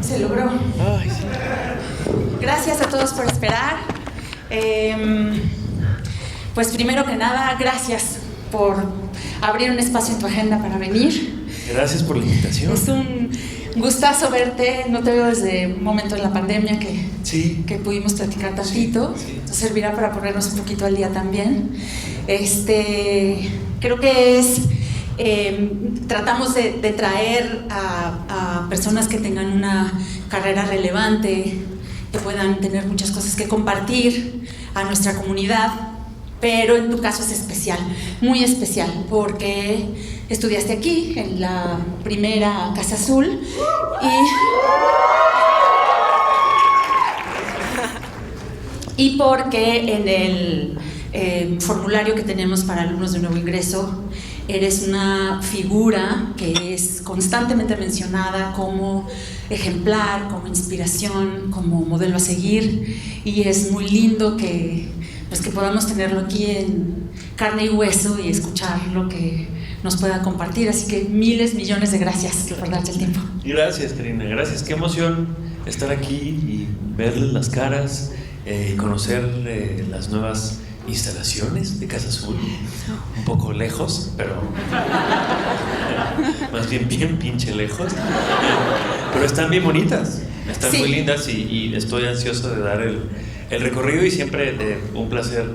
Se logró. Ay, sí. Gracias a todos por esperar. Pues primero que nada, gracias por abrir un espacio en tu agenda para venir. Gracias por la invitación. Es un gustazo verte. No te veo desde un momento en la pandemia que pudimos platicar tantito. Sí. Servirá para ponernos un poquito al día también. Creo que tratamos de traer a personas que tengan una carrera relevante, que puedan tener muchas cosas que compartir a nuestra comunidad, pero en tu caso es especial, muy especial, porque estudiaste aquí, en la primera Casa Azul, y porque en el formulario que tenemos para alumnos de nuevo ingreso eres una figura que es constantemente mencionada como ejemplar, como inspiración, como modelo a seguir, y es muy lindo que podamos tenerlo aquí en carne y hueso y escuchar lo que nos pueda compartir. Así que miles, millones de gracias por darte el tiempo. Gracias, Karina, gracias. Qué emoción estar aquí y verles las caras y conocer las nuevas instalaciones de Casa Azul, un poco lejos, pero más bien pinche lejos, pero están bien bonitas, están muy lindas y estoy ansioso de dar el recorrido, y siempre un placer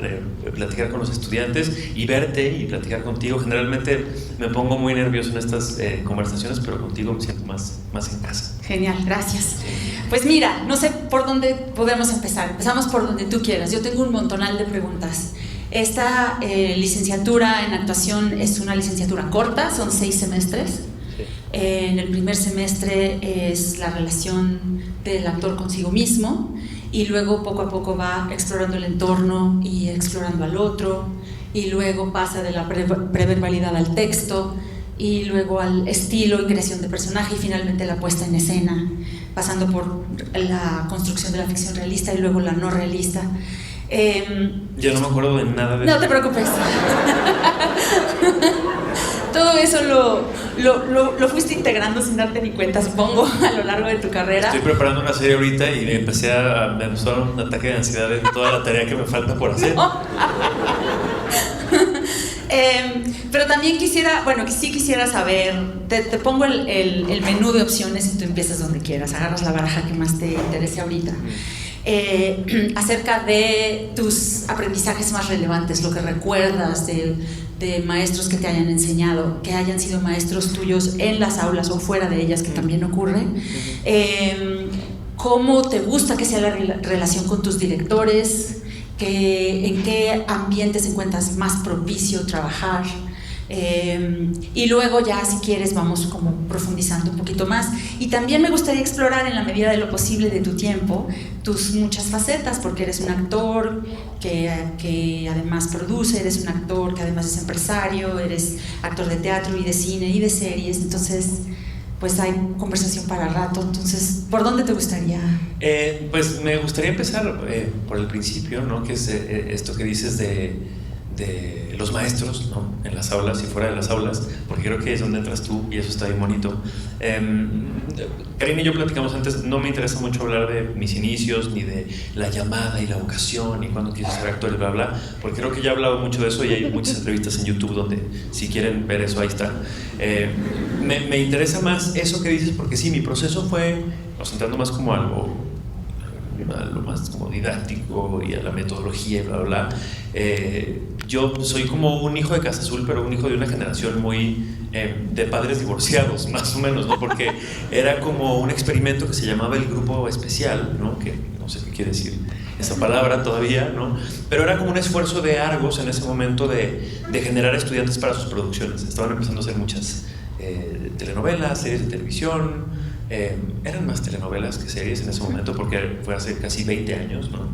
platicar con los estudiantes y verte y platicar contigo. Generalmente me pongo muy nervioso en estas conversaciones, pero contigo me siento más en casa. Genial, gracias. Pues mira, no sé por dónde podemos empezar. Empezamos por donde tú quieras. Yo tengo un montonal de preguntas. Esta licenciatura en actuación es una licenciatura corta, son 6 semestres. En el primer semestre es la relación del actor consigo mismo, y luego poco a poco va explorando el entorno y explorando al otro, y luego pasa de la preverbalidad al texto, y luego al estilo y creación de personaje, y finalmente la puesta en escena, pasando por la construcción de la ficción realista y luego la no realista. Ya no me acuerdo de nada de No te preocupes. Todo eso lo fuiste integrando sin darte ni cuenta, supongo, a lo largo de tu carrera. Estoy preparando una serie ahorita y me empezó un ataque de ansiedad de toda la tarea que me falta por hacer. Pero también quisiera saber, te pongo el menú de opciones y tú empiezas donde quieras, agarras la baraja que más te interese ahorita. Acerca de tus aprendizajes más relevantes, lo que recuerdas de maestros que te hayan enseñado, que hayan sido maestros tuyos en las aulas o fuera de ellas, que también ocurre. ¿Cómo te gusta que sea la relación con tus directores? ¿En qué ambientes encuentras más propicio trabajar? Y luego ya, si quieres, vamos como profundizando un poquito más. Y también me gustaría explorar, en la medida de lo posible de tu tiempo, tus muchas facetas, porque eres un actor que además produce, eres un actor que además es empresario, eres actor de teatro y de cine y de series. Entonces, pues hay conversación para rato. Entonces, ¿por dónde te gustaría? Pues me gustaría empezar por el principio, ¿no? Que es esto que dices de los maestros, ¿no? En las aulas y fuera de las aulas, porque creo que es donde entras tú y eso está bien bonito. Karina y yo platicamos antes, no me interesa mucho hablar de mis inicios, ni de la llamada y la vocación, y cuando quise ser actor y bla bla, porque creo que ya he hablado mucho de eso y hay muchas entrevistas en YouTube donde, si quieren ver eso, ahí está. Me interesa más eso que dices, porque sí, mi proceso fue, entrando más como algo lo más como didáctico y a la metodología y bla bla bla. Yo soy como un hijo de Casa Azul, pero un hijo de una generación muy de padres divorciados, más o menos, ¿no? Porque era como un experimento que se llamaba el grupo especial, ¿no? Que no sé qué quiere decir esa palabra todavía, ¿no? Pero era como un esfuerzo de Argos en ese momento de generar estudiantes para sus producciones. Estaban empezando a hacer muchas telenovelas, series de televisión. Eran más telenovelas que series en ese momento, porque fue hace casi 20 años, ¿no?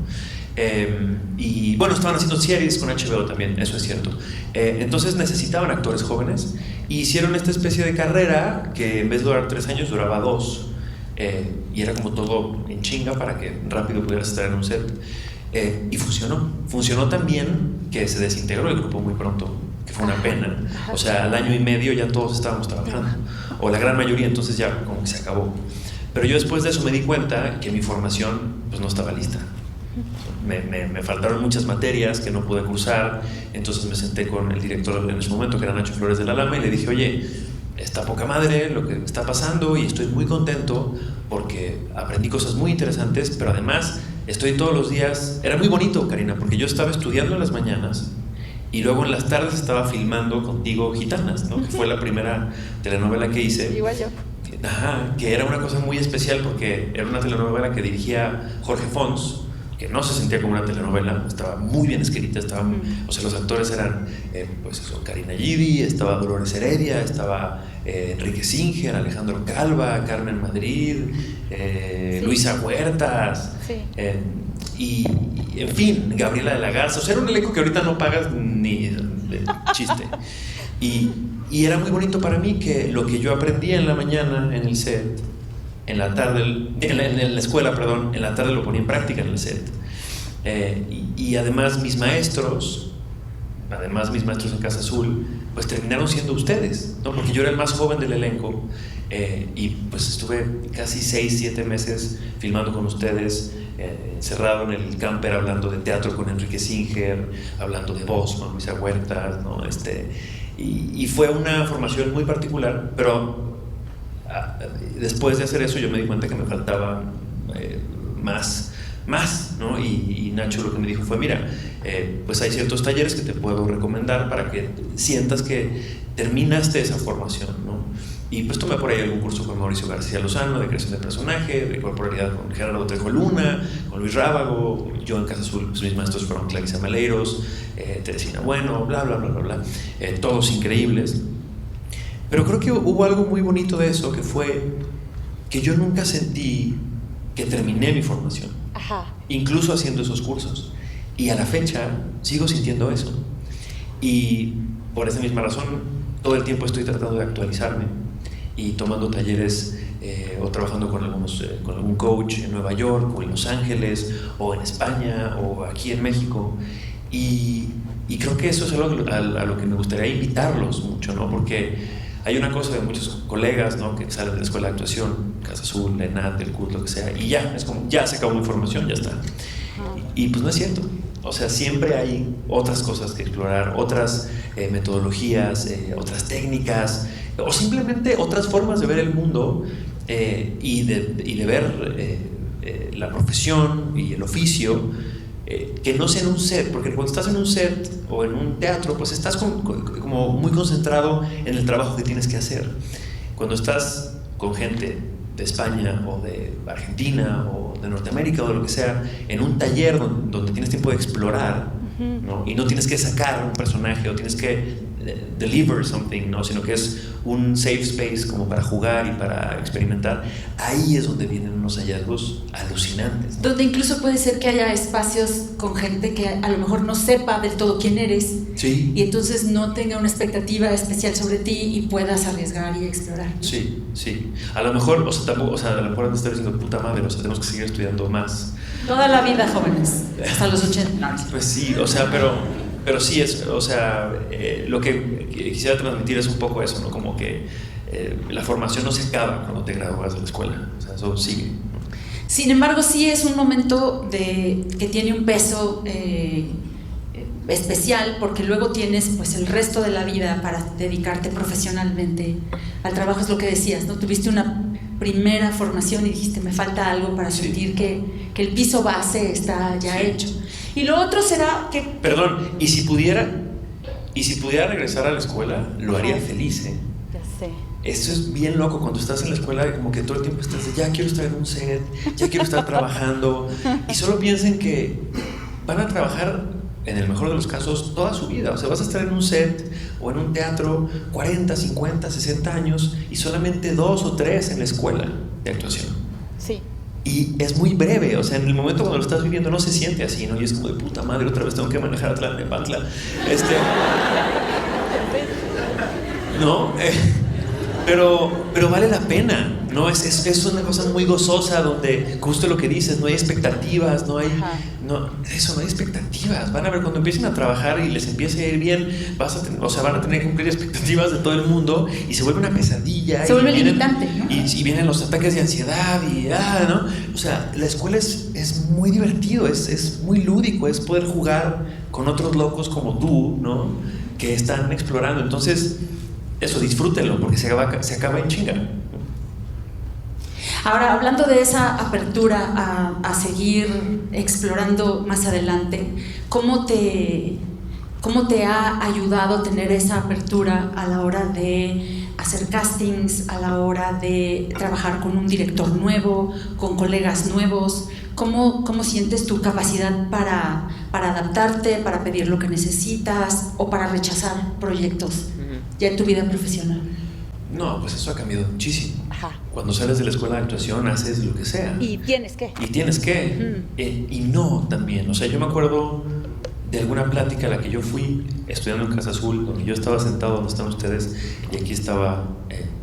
Y bueno, estaban haciendo series con HBO también, eso es cierto. Entonces necesitaban actores jóvenes y hicieron esta especie de carrera que en vez de durar 3 años duraba 2, y era como todo en chinga para que rápido pudieras estar en un set. Y funcionó tan bien que se desintegró el grupo muy pronto, que fue una pena. O sea, al año y medio ya todos estábamos trabajando, o la gran mayoría, entonces ya como que se acabó. Pero yo después de eso me di cuenta que mi formación pues no estaba lista. Me faltaron muchas materias que no pude cursar. Entonces me senté con el director en ese momento, que era Nacho Flores de la Lama, y le dije, oye, está poca madre lo que me está pasando y estoy muy contento porque aprendí cosas muy interesantes, pero además estoy todos los días. Era muy bonito, Karina, porque yo estaba estudiando en las mañanas y luego en las tardes estaba filmando contigo Gitanas, ¿no? Que fue la primera telenovela que hice. Igual yo. Ajá, que era una cosa muy especial porque era una telenovela que dirigía Jorge Fons, que no se sentía como una telenovela, estaba muy bien escrita, o sea, los actores eran, pues eso, Karina Gidi, estaba Dolores Heredia, estaba Enrique Singer, Alejandro Calva, Carmen Madrid, sí. Luisa Huertas, sí. Y en fin, Gabriela de la Garza. O sea, era un elenco que ahorita no pagas ni de chiste. Y era muy bonito para mí que lo que yo aprendía en la mañana en el set, en la tarde, en la escuela, perdón, en la tarde lo ponía en práctica en el set. Y además mis maestros en Casa Azul, pues terminaron siendo ustedes, ¿no? Porque yo era el más joven del elenco, y pues estuve casi 6-7 meses filmando con ustedes, encerrado en el camper, hablando de teatro con Enrique Singer, hablando de voz con Luisa Huertas, ¿no? Y fue una formación muy particular, pero después de hacer eso yo me di cuenta que me faltaba más, ¿no? Y Nacho lo que me dijo fue, mira, pues hay ciertos talleres que te puedo recomendar para que sientas que terminaste esa formación, ¿no? Y pues tomé por ahí algún curso con Mauricio García Lozano de creación de personaje, de corporalidad con Gerardo Trejo Luna, con Luis Rábago. Yo en Casa Azul, pues mis maestros fueron Clarisa Maleiros, Teresina Bueno, bla, bla, bla, bla, bla, todos increíbles. Pero creo que hubo algo muy bonito de eso, que fue que yo nunca sentí que terminé mi formación. Ajá. Incluso haciendo esos cursos. Y a la fecha sigo sintiendo eso. Y por esa misma razón, todo el tiempo estoy tratando de actualizarme y tomando talleres o trabajando con algún coach en Nueva York o en Los Ángeles o en España o aquí en México. Y creo que eso es algo a lo que me gustaría invitarlos mucho, ¿no? Porque hay una cosa de muchos colegas, ¿no? Que salen de la escuela de actuación, Casa Azul, la ENAD, el CUT, lo que sea, y ya, es como, ya se acabó mi formación, ya está. Y pues no es cierto. O sea, siempre hay otras cosas que explorar, otras metodologías, otras técnicas, o simplemente otras formas de ver el mundo y de ver la profesión y el oficio, que no sea en un set, porque cuando estás en un set o en un teatro, pues estás como muy concentrado en el trabajo que tienes que hacer. Cuando estás con gente de España o de Argentina o de Norteamérica o de lo que sea, en un taller donde tienes tiempo de explorar, ¿no? Y no tienes que sacar un personaje o tienes que deliver something, ¿no? Sino que es un safe space como para jugar y para experimentar. Ahí es donde vienen unos hallazgos alucinantes, ¿no? Donde incluso puede ser que haya espacios con gente que a lo mejor no sepa del todo quién eres, sí. Y entonces no tenga una expectativa especial sobre ti y puedas arriesgar y explorar, ¿no? Sí, sí. A lo mejor, a lo mejor van a estar diciendo, puta madre, o sea, tenemos que seguir estudiando más. Toda la vida, jóvenes, hasta los 80. No. Pues sí, o sea, pero sí es, o sea, lo que quisiera transmitir es un poco eso, ¿no? Como que la formación no se acaba cuando te gradúas de la escuela, o sea, eso sigue, ¿no? Sin embargo, sí es un momento que tiene un peso especial, porque luego tienes pues el resto de la vida para dedicarte profesionalmente al trabajo. Es lo que decías, ¿no? Tuviste una primera formación y dijiste, me falta algo para sentir que el piso base está ya hecho. Y lo otro será que... Perdón, y si pudiera regresar a la escuela, lo haría feliz, ¿eh? Ya sé. Esto es bien loco cuando estás en la escuela, como que todo el tiempo estás de, ya quiero estar en un set, ya quiero estar trabajando, y solo piensen que van a trabajar, en el mejor de los casos, toda su vida. O sea, vas a estar en un set o en un teatro 40, 50, 60 años y solamente 2 o 3 en la escuela de actuación. Sí. Y es muy breve, o sea, en el momento cuando lo estás viviendo no se siente así, ¿no? Y es como de puta madre, otra vez tengo que manejar a Tlalnepantla. ¿No? pero vale la pena, ¿no? Es una cosa muy gozosa donde, justo lo que dices, no hay expectativas, no hay expectativas. Van a ver, cuando empiecen a trabajar y les empiece a ir bien, van a tener que cumplir expectativas de todo el mundo y se vuelve una pesadilla. Se vuelve limitante, ¿no? Y vienen los ataques de ansiedad ¿no? O sea, la escuela es muy divertido, es muy lúdico, es poder jugar con otros locos como tú, ¿no? Que están explorando. Entonces, eso, disfrútenlo, porque se acaba en chinga. Ahora, hablando de esa apertura a seguir explorando más adelante, ¿cómo te ha ayudado tener esa apertura a la hora de hacer castings, a la hora de trabajar con un director nuevo, con colegas nuevos? ¿Cómo sientes tu capacidad para adaptarte, para pedir lo que necesitas o para rechazar proyectos ya en tu vida profesional? No, pues eso ha cambiado muchísimo. Ajá. Cuando sales de la escuela de actuación haces lo que sea. ¿Y tienes que? Y no también. O sea, yo me acuerdo de alguna plática a la que yo fui estudiando en Casa Azul, donde yo estaba sentado donde están ustedes, y aquí estaba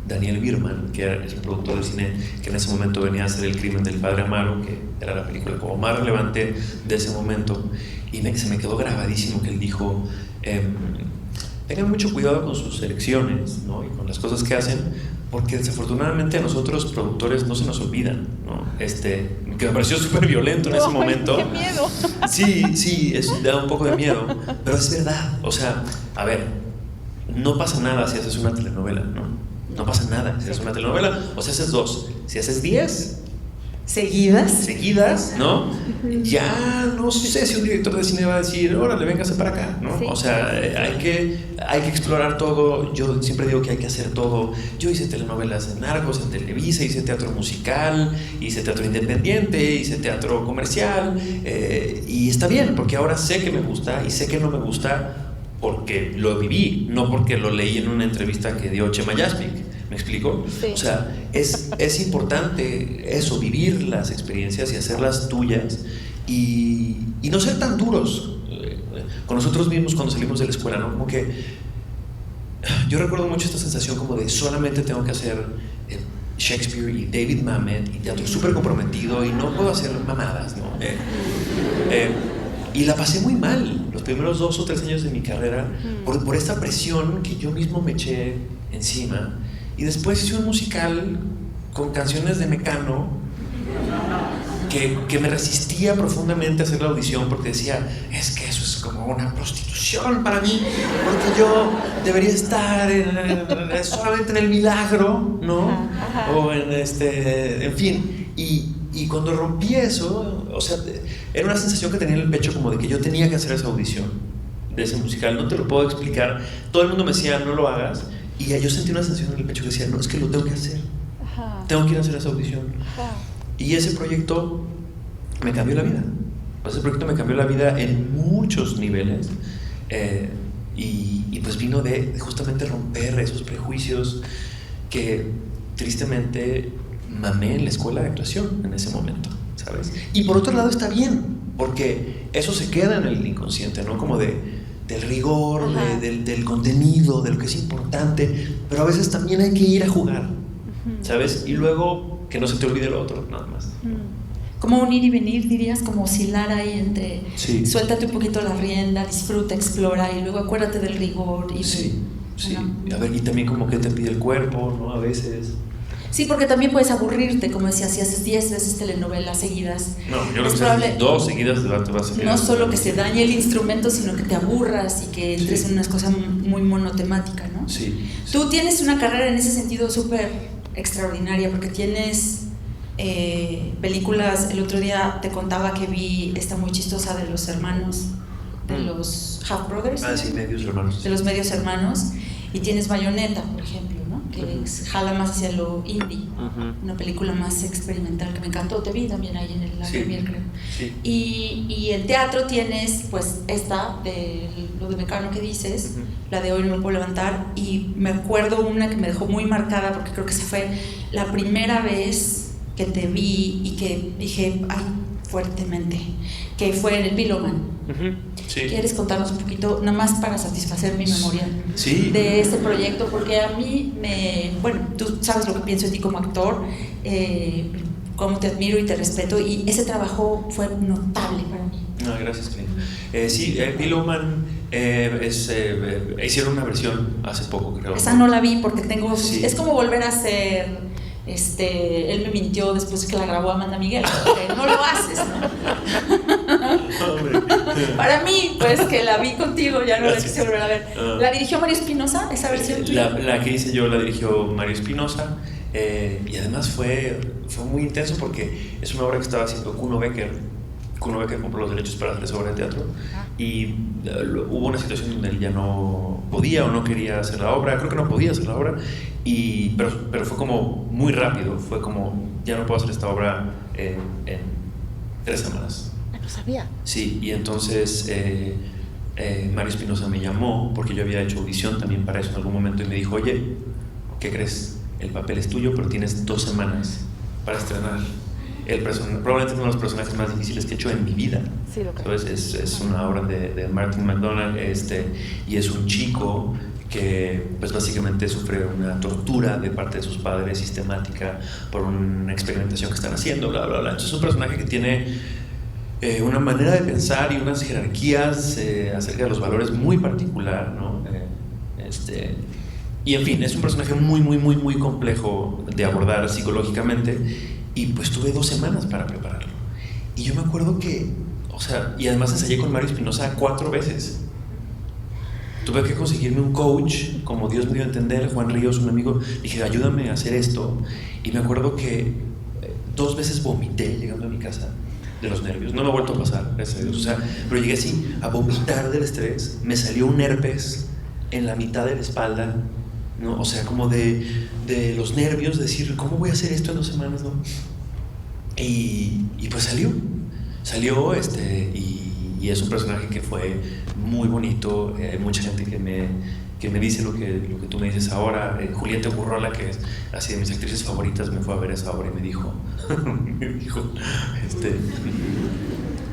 Daniel Birman, que es un productor de cine que en ese momento venía a hacer El crimen del padre Amaro, que era la película como más relevante de ese momento, y se me quedó grabadísimo que él dijo: tengan mucho cuidado con sus elecciones, ¿no? Y con las cosas que hacen, porque desafortunadamente a nosotros productores no se nos olvidan, ¿no? Que me pareció súper violento en ese momento. ¡Qué miedo! Sí, da un poco de miedo, pero es verdad. O sea, a ver, no pasa nada si haces una telenovela, ¿no? No pasa nada si haces una telenovela, o si haces 2. Si haces 10 seguidas, ¿no? Ya no sé si un director de cine va a decir: órale, véngase para acá, ¿no? Sí. O sea, hay que explorar todo. Yo siempre digo que hay que hacer todo. Yo hice telenovelas en Argos, en Televisa, hice teatro musical, hice teatro independiente, hice teatro comercial, y está bien, porque ahora sé que me gusta y sé que no me gusta porque lo viví, no porque lo leí en una entrevista que dio Chema Yasmik. ¿Me explico? Sí. O sea, es importante eso, vivir las experiencias y hacerlas tuyas y no ser tan duros con nosotros mismos cuando salimos de la escuela, ¿no? Como que yo recuerdo mucho esta sensación como de solamente tengo que hacer Shakespeare y David Mamet y teatro súper comprometido y no puedo hacer mamadas, ¿no? Y la pasé muy mal los primeros 2 o 3 años de mi carrera por esta presión que yo mismo me eché encima. Y después hice un musical con canciones de Mecano que me resistía profundamente a hacer la audición porque decía: es que eso es como una prostitución para mí, porque yo debería estar solamente en el milagro, ¿no? Ajá. O en fin. Y cuando rompí eso, o sea, era una sensación que tenía en el pecho como de que yo tenía que hacer esa audición de ese musical. No te lo puedo explicar. Todo el mundo me decía: no lo hagas. Y yo sentí una sensación en el pecho que decía: no, es que lo tengo que hacer. Ajá. Tengo que ir a hacer esa audición. Ajá. Y ese proyecto me cambió la vida. Ese proyecto me cambió la vida en muchos niveles. Y pues vino de justamente romper esos prejuicios que tristemente mamé en la escuela de actuación en ese momento, ¿sabes? Y por otro lado está bien, porque eso se queda en el inconsciente, ¿no? Como del rigor, del contenido, de lo que es importante, pero a veces también hay que ir a jugar, ¿sabes? Y luego que no se te olvide lo otro, nada más. Como un ir y venir, dirías, como oscilar ahí entre Sí. Suéltate un poquito la rienda, disfruta, explora y luego acuérdate del rigor. Y Sí. ¿no? A ver, y también como que te pide el cuerpo, ¿no? A veces. Sí, porque también puedes aburrirte, como decías, si haces 10 veces telenovelas seguidas. No, yo creo es que probable, 2 seguidas te vas a quedar. no solo que se dañe el instrumento, sino que te aburras y que entres en una cosa muy monotemática, ¿no? Sí. Tú tienes una carrera en ese sentido súper extraordinaria, porque tienes películas. El otro día te contaba que vi esta muy chistosa de los hermanos, de los Half Brothers. Ah, sí, medios hermanos. De los medios hermanos. Y tienes Bayonetta, por ejemplo, ¿no? Que jala más hacia lo indie. Una película más experimental que me encantó. Te vi también ahí en la premier, creo. Sí. Y en teatro tienes, pues, esta, de lo de Mecano que dices, la de Hoy no me puedo levantar. Y me acuerdo una que me dejó muy marcada, porque creo que esa fue la primera vez que te vi y que dije: ay, fuertemente, que fue en el Piloman. Sí. ¿Quieres contarnos un poquito, nada más para satisfacer mi memoria, sí, de este proyecto? Porque a mí bueno, tú sabes lo que pienso de ti como actor, cómo te admiro y te respeto, y ese trabajo fue notable para mí. Gracias, Clint. Sí, Piloman hicieron una versión hace poco, creo. Esa no la vi porque Sí. es como volver a hacer Él me mintió después que la grabó Amanda Miguel, porque no lo haces, ¿no? Para mí, pues que la vi contigo, ya no la quise volver a ver. ¿La dirigió Mario Espinosa, esa versión tuya? La que hice yo la dirigió Mario Espinosa, y además fue muy intenso porque es una obra que estaba haciendo Kuno Becker. Kuno Becker compró los derechos para hacer esa obra de teatro y hubo una situación donde él ya no podía o no quería hacer la obra, creo que no podía hacer la obra, pero fue como muy rápido, fue como ya no puedo hacer esta obra en 3 semanas. No sabía. Sí, y entonces Mario Espinosa me llamó porque yo había hecho audición también para eso en algún momento y me dijo, oye, ¿qué crees? El papel es tuyo, pero tienes 2 semanas para estrenar. Probablemente uno de los personajes más difíciles que he hecho en mi vida. Sí, lo creo. ¿Sabes? Es una obra de Martin McDonagh, y es un chico que pues básicamente sufre una tortura de parte de sus padres sistemática por una experimentación que están haciendo, bla, bla, bla. Entonces es un personaje que tiene una manera de pensar y unas jerarquías acerca de los valores muy particular, ¿no? Y en fin, es un personaje muy, muy, muy, muy complejo de abordar psicológicamente. Y pues tuve 2 semanas para prepararlo. Y yo me acuerdo que, y además ensayé con Mario Espinosa 4 veces. Tuve que conseguirme un coach, como Dios me dio a entender, Juan Ríos, un amigo. Dije, ayúdame a hacer esto. Y me acuerdo que 2 veces vomité llegando a mi casa de los nervios. No me ha vuelto a pasar, gracias a Dios. Pero llegué así a vomitar del estrés. Me salió un herpes en la mitad de la espalda, ¿no? Como de los nervios, decir, ¿cómo voy a hacer esto en 2 semanas, no? Y pues salió, y es un personaje que fue muy bonito. Hay mucha gente que me dice lo que tú me dices ahora. Julieta Gurrola, que es así de mis actrices favoritas, me fue a ver esa obra y me dijo,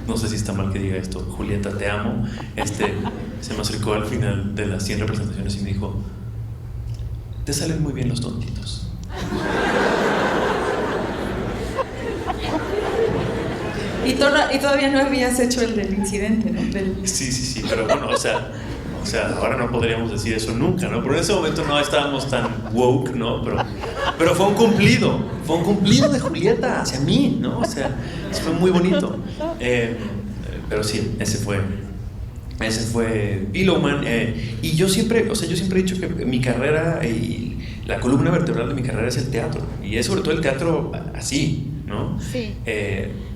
no sé si está mal que diga esto, Julieta, te amo. Se me acercó al final de las 100 representaciones y me dijo, te salen muy bien los tontitos. Y todavía no habías hecho el del incidente, ¿no? Sí, pero bueno, ahora no podríamos decir eso nunca, ¿no? Pero en ese momento no estábamos tan woke, ¿no? Pero fue un cumplido de Julieta hacia mí, ¿no? Fue muy bonito. Pero sí, ese fue Piloman. Y yo siempre he dicho que mi carrera y la columna vertebral de mi carrera es el teatro, y es sobre todo el teatro así, ¿no? Sí.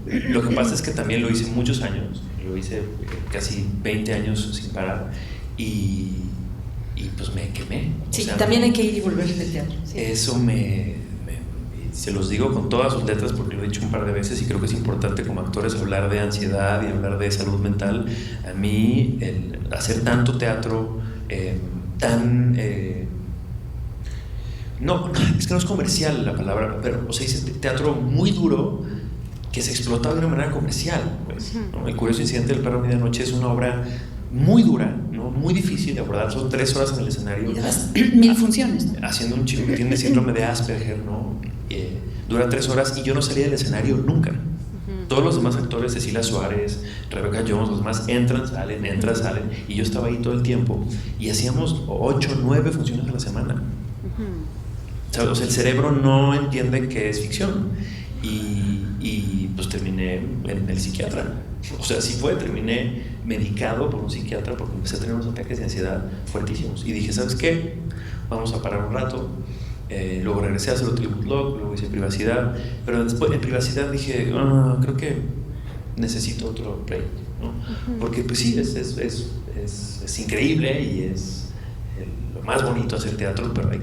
Lo que pasa es que también lo hice muchos años, lo hice casi 20 años sin parar, y pues me quemé. Sí, también hay que ir y volver del teatro. Sí. Eso se los digo con todas sus letras porque lo he dicho un par de veces y creo que es importante como actores hablar de ansiedad y hablar de salud mental. A mí, el hacer tanto teatro no, es que no es comercial la palabra, pero dice teatro muy duro que se explota de una manera comercial, pues, ¿no? El curioso incidente del perro a medianoche es una obra muy dura, ¿no? Muy difícil de abordar. Son 3 horas en el escenario. Y das 1000 funciones, ¿no? Haciendo un chico que tiene síndrome de Asperger, ¿no? Dura 3 horas y yo no salía del escenario nunca. Todos los demás actores, Cecilia Suárez, Rebecca Jones, los demás entran, salen, y yo estaba ahí todo el tiempo y hacíamos 8, 9 funciones a la semana. ¿Sabes? El cerebro no entiende que es ficción y pues terminé en el psiquiatra. Terminé medicado por un psiquiatra porque empecé a tener unos ataques de ansiedad fuertísimos y dije, ¿sabes qué? Vamos a parar un rato. Luego regresé a hacer otro bootleg, luego hice privacidad, pero después en privacidad dije, creo que necesito otro break, ¿no? Porque pues sí, es increíble y es lo más bonito hacer teatro, pero hay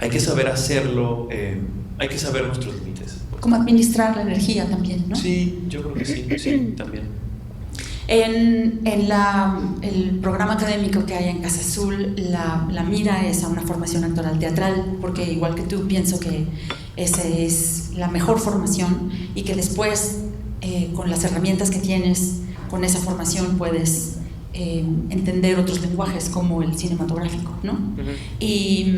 que saber hacerlo, hay que saber nuestros límites. Como administrar la energía también, ¿no? Sí, yo creo que sí, también. En el programa académico que hay en Casa Azul, la mira es a una formación actoral teatral, porque igual que tú pienso que esa es la mejor formación y que después con las herramientas que tienes, con esa formación puedes entender otros lenguajes como el cinematográfico, ¿no? Y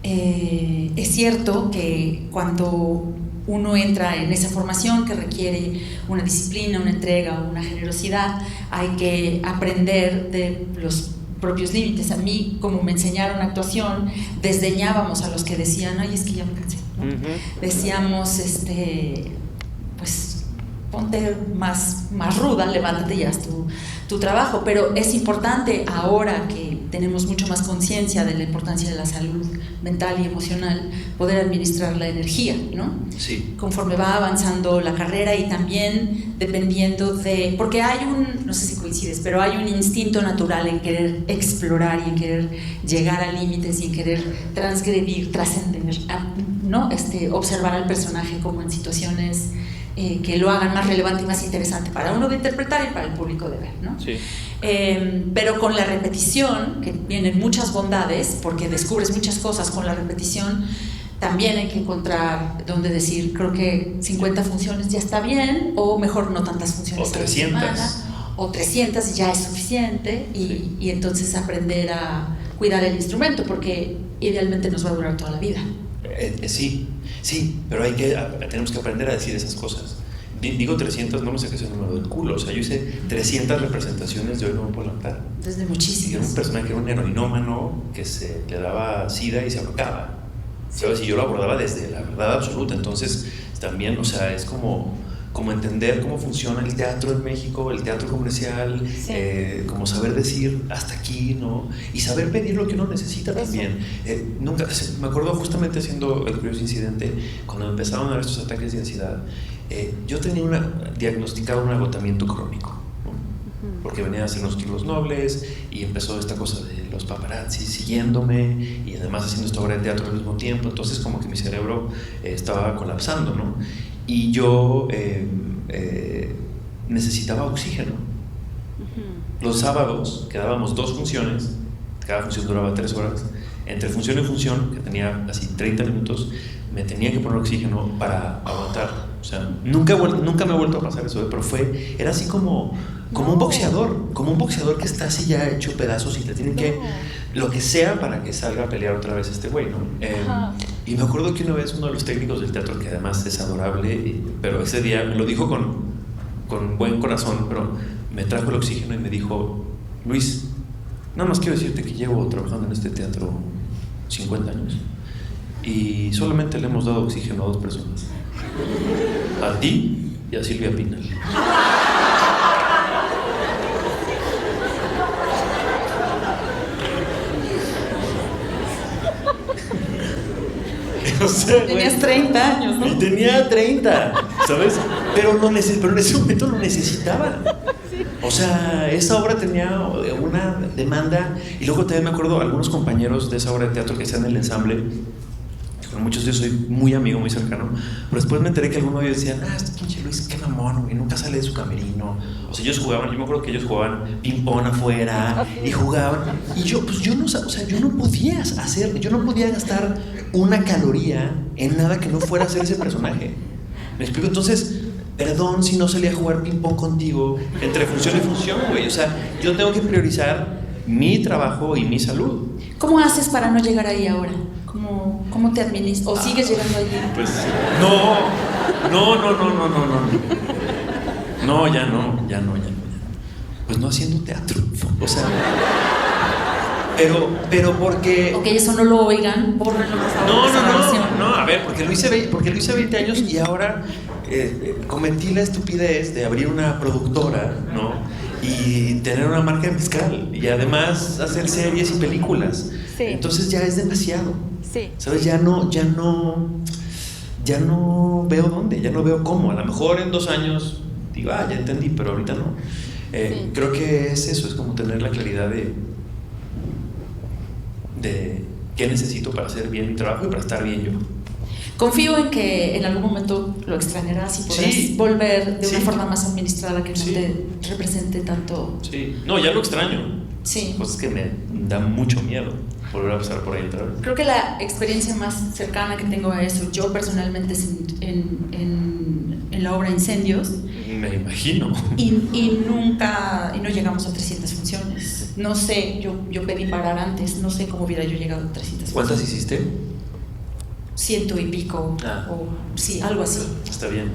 es cierto que cuando uno entra en esa formación que requiere una disciplina, una entrega, una generosidad, hay que aprender de los propios límites. A mí, como me enseñaron actuación, desdeñábamos a los que decían, ay, es que ya me cansé, ¿no? Decíamos, pues ponte más ruda, levántate y haz tu trabajo. Pero es importante, ahora que tenemos mucho más conciencia de la importancia de la salud mental y emocional, poder administrar la energía, ¿no? Sí. Conforme va avanzando la carrera, y también dependiendo de, porque hay no sé si coincides, pero hay un instinto natural en querer explorar y en querer llegar a límites y en querer transgredir, trascender, ¿no? Observar al personaje como en situaciones que lo hagan más relevante y más interesante para uno de interpretar y para el público de ver, ¿no? Sí. Pero con la repetición, que vienen muchas bondades, porque descubres muchas cosas con la repetición, también hay que encontrar dónde decir, creo que 50 funciones ya está bien, o mejor no tantas funciones o 300. a la semana, o 300 ya es suficiente, y entonces aprender a cuidar el instrumento, porque idealmente nos va a durar toda la vida. Sí, pero tenemos que aprender a decir esas cosas. Digo 300, no me saques el número del culo. O sea, yo hice 300 representaciones de Hoy no me puedo levantar. Desde muchísimas. Era un personaje, era un heroinómano que le daba sida y se ahorcaba. ¿Sabes? Y yo lo abordaba desde la verdad absoluta. Entonces, también, o sea, es como entender cómo funciona el teatro en México, el teatro comercial, sí. Como saber decir hasta aquí, ¿no? Y saber pedir lo que uno necesita también. Nunca, me acuerdo justamente haciendo el curioso incidente, cuando me empezaron a dar estos ataques de ansiedad, yo tenía diagnosticado un agotamiento crónico, ¿no? Porque venía a hacer unos kilos nobles y empezó esta cosa de los paparazzi siguiéndome y además haciendo esta obra de teatro al mismo tiempo. Entonces como que mi cerebro estaba colapsando, ¿no? Y yo necesitaba oxígeno. Los sábados quedábamos 2 funciones, cada función duraba 3 horas. Entre función y función, que tenía así 30 minutos, me tenía que poner oxígeno para aguantar. O sea, nunca me ha vuelto a pasar eso, pero era así como un boxeador que está así ya hecho pedazos y te tienen que, lo que sea para que salga a pelear otra vez este güey, ¿no? Y me acuerdo que una vez uno de los técnicos del teatro, que además es adorable, pero ese día me lo dijo con buen corazón, pero me trajo el oxígeno y me dijo: Luis, nada más quiero decirte que llevo trabajando en este teatro 50 años y solamente le hemos dado oxígeno a 2 personas, a ti y a Silvia Pinal. O sea, tenías 30 años, ¿no? Y tenía 30, ¿sabes? Pero en ese momento lo necesitaba. O sea, esa obra tenía una demanda. Y luego también me acuerdo algunos compañeros de esa obra de teatro que hacían el ensamble, con muchos de ellos soy muy amigo, muy cercano, pero después me enteré que algunos de ellos decían: este pinche Luis, qué mamón, güey, nunca sale de su camerino. O sea, ellos jugaban, yo me acuerdo que ellos jugaban ping-pong afuera y jugaban, y yo no, o sea, yo no podía gastar una caloría en nada que no fuera a ser ese personaje. ¿Me explico? Entonces, perdón si no salía a jugar ping-pong contigo entre función y función, güey. O sea, yo tengo que priorizar mi trabajo y mi salud. ¿Cómo haces para no llegar ahí ahora? ¿Cómo te administras? ¿O sigues llegando allí? Pues no. No, ya no. Pues no haciendo teatro. O sea, pero porque... Ok, eso no lo oigan, bórrenlo por favor. No, a ver, porque lo hice 20 años y ahora cometí la estupidez de abrir una productora, ¿no? Y tener una marca de mezcal y además hacer series y películas. Sí. Entonces ya es demasiado. Sí. ¿Sabes? Ya no veo dónde, ya no veo cómo. A lo mejor en 2 años digo, ya entendí, pero ahorita no. Sí. Creo que es eso, es como tener la claridad de qué necesito para hacer bien mi trabajo y para estar bien yo. Confío en que en algún momento lo extrañarás y podrás volver de una forma más administrada, que no te represente tanto. Sí, no, ya lo extraño. Sí. Cosas que me da mucho miedo volver a pasar por ahí otra vez. Creo que la experiencia más cercana que tengo a eso, yo personalmente, es en en la obra Incendios. Me imagino. Y no llegamos a 300 funciones. No sé, yo pedí parar antes, no sé cómo hubiera yo llegado a 300 ¿Cuántas funciones. hiciste? 100 y pico, o sí, algo así. Está bien.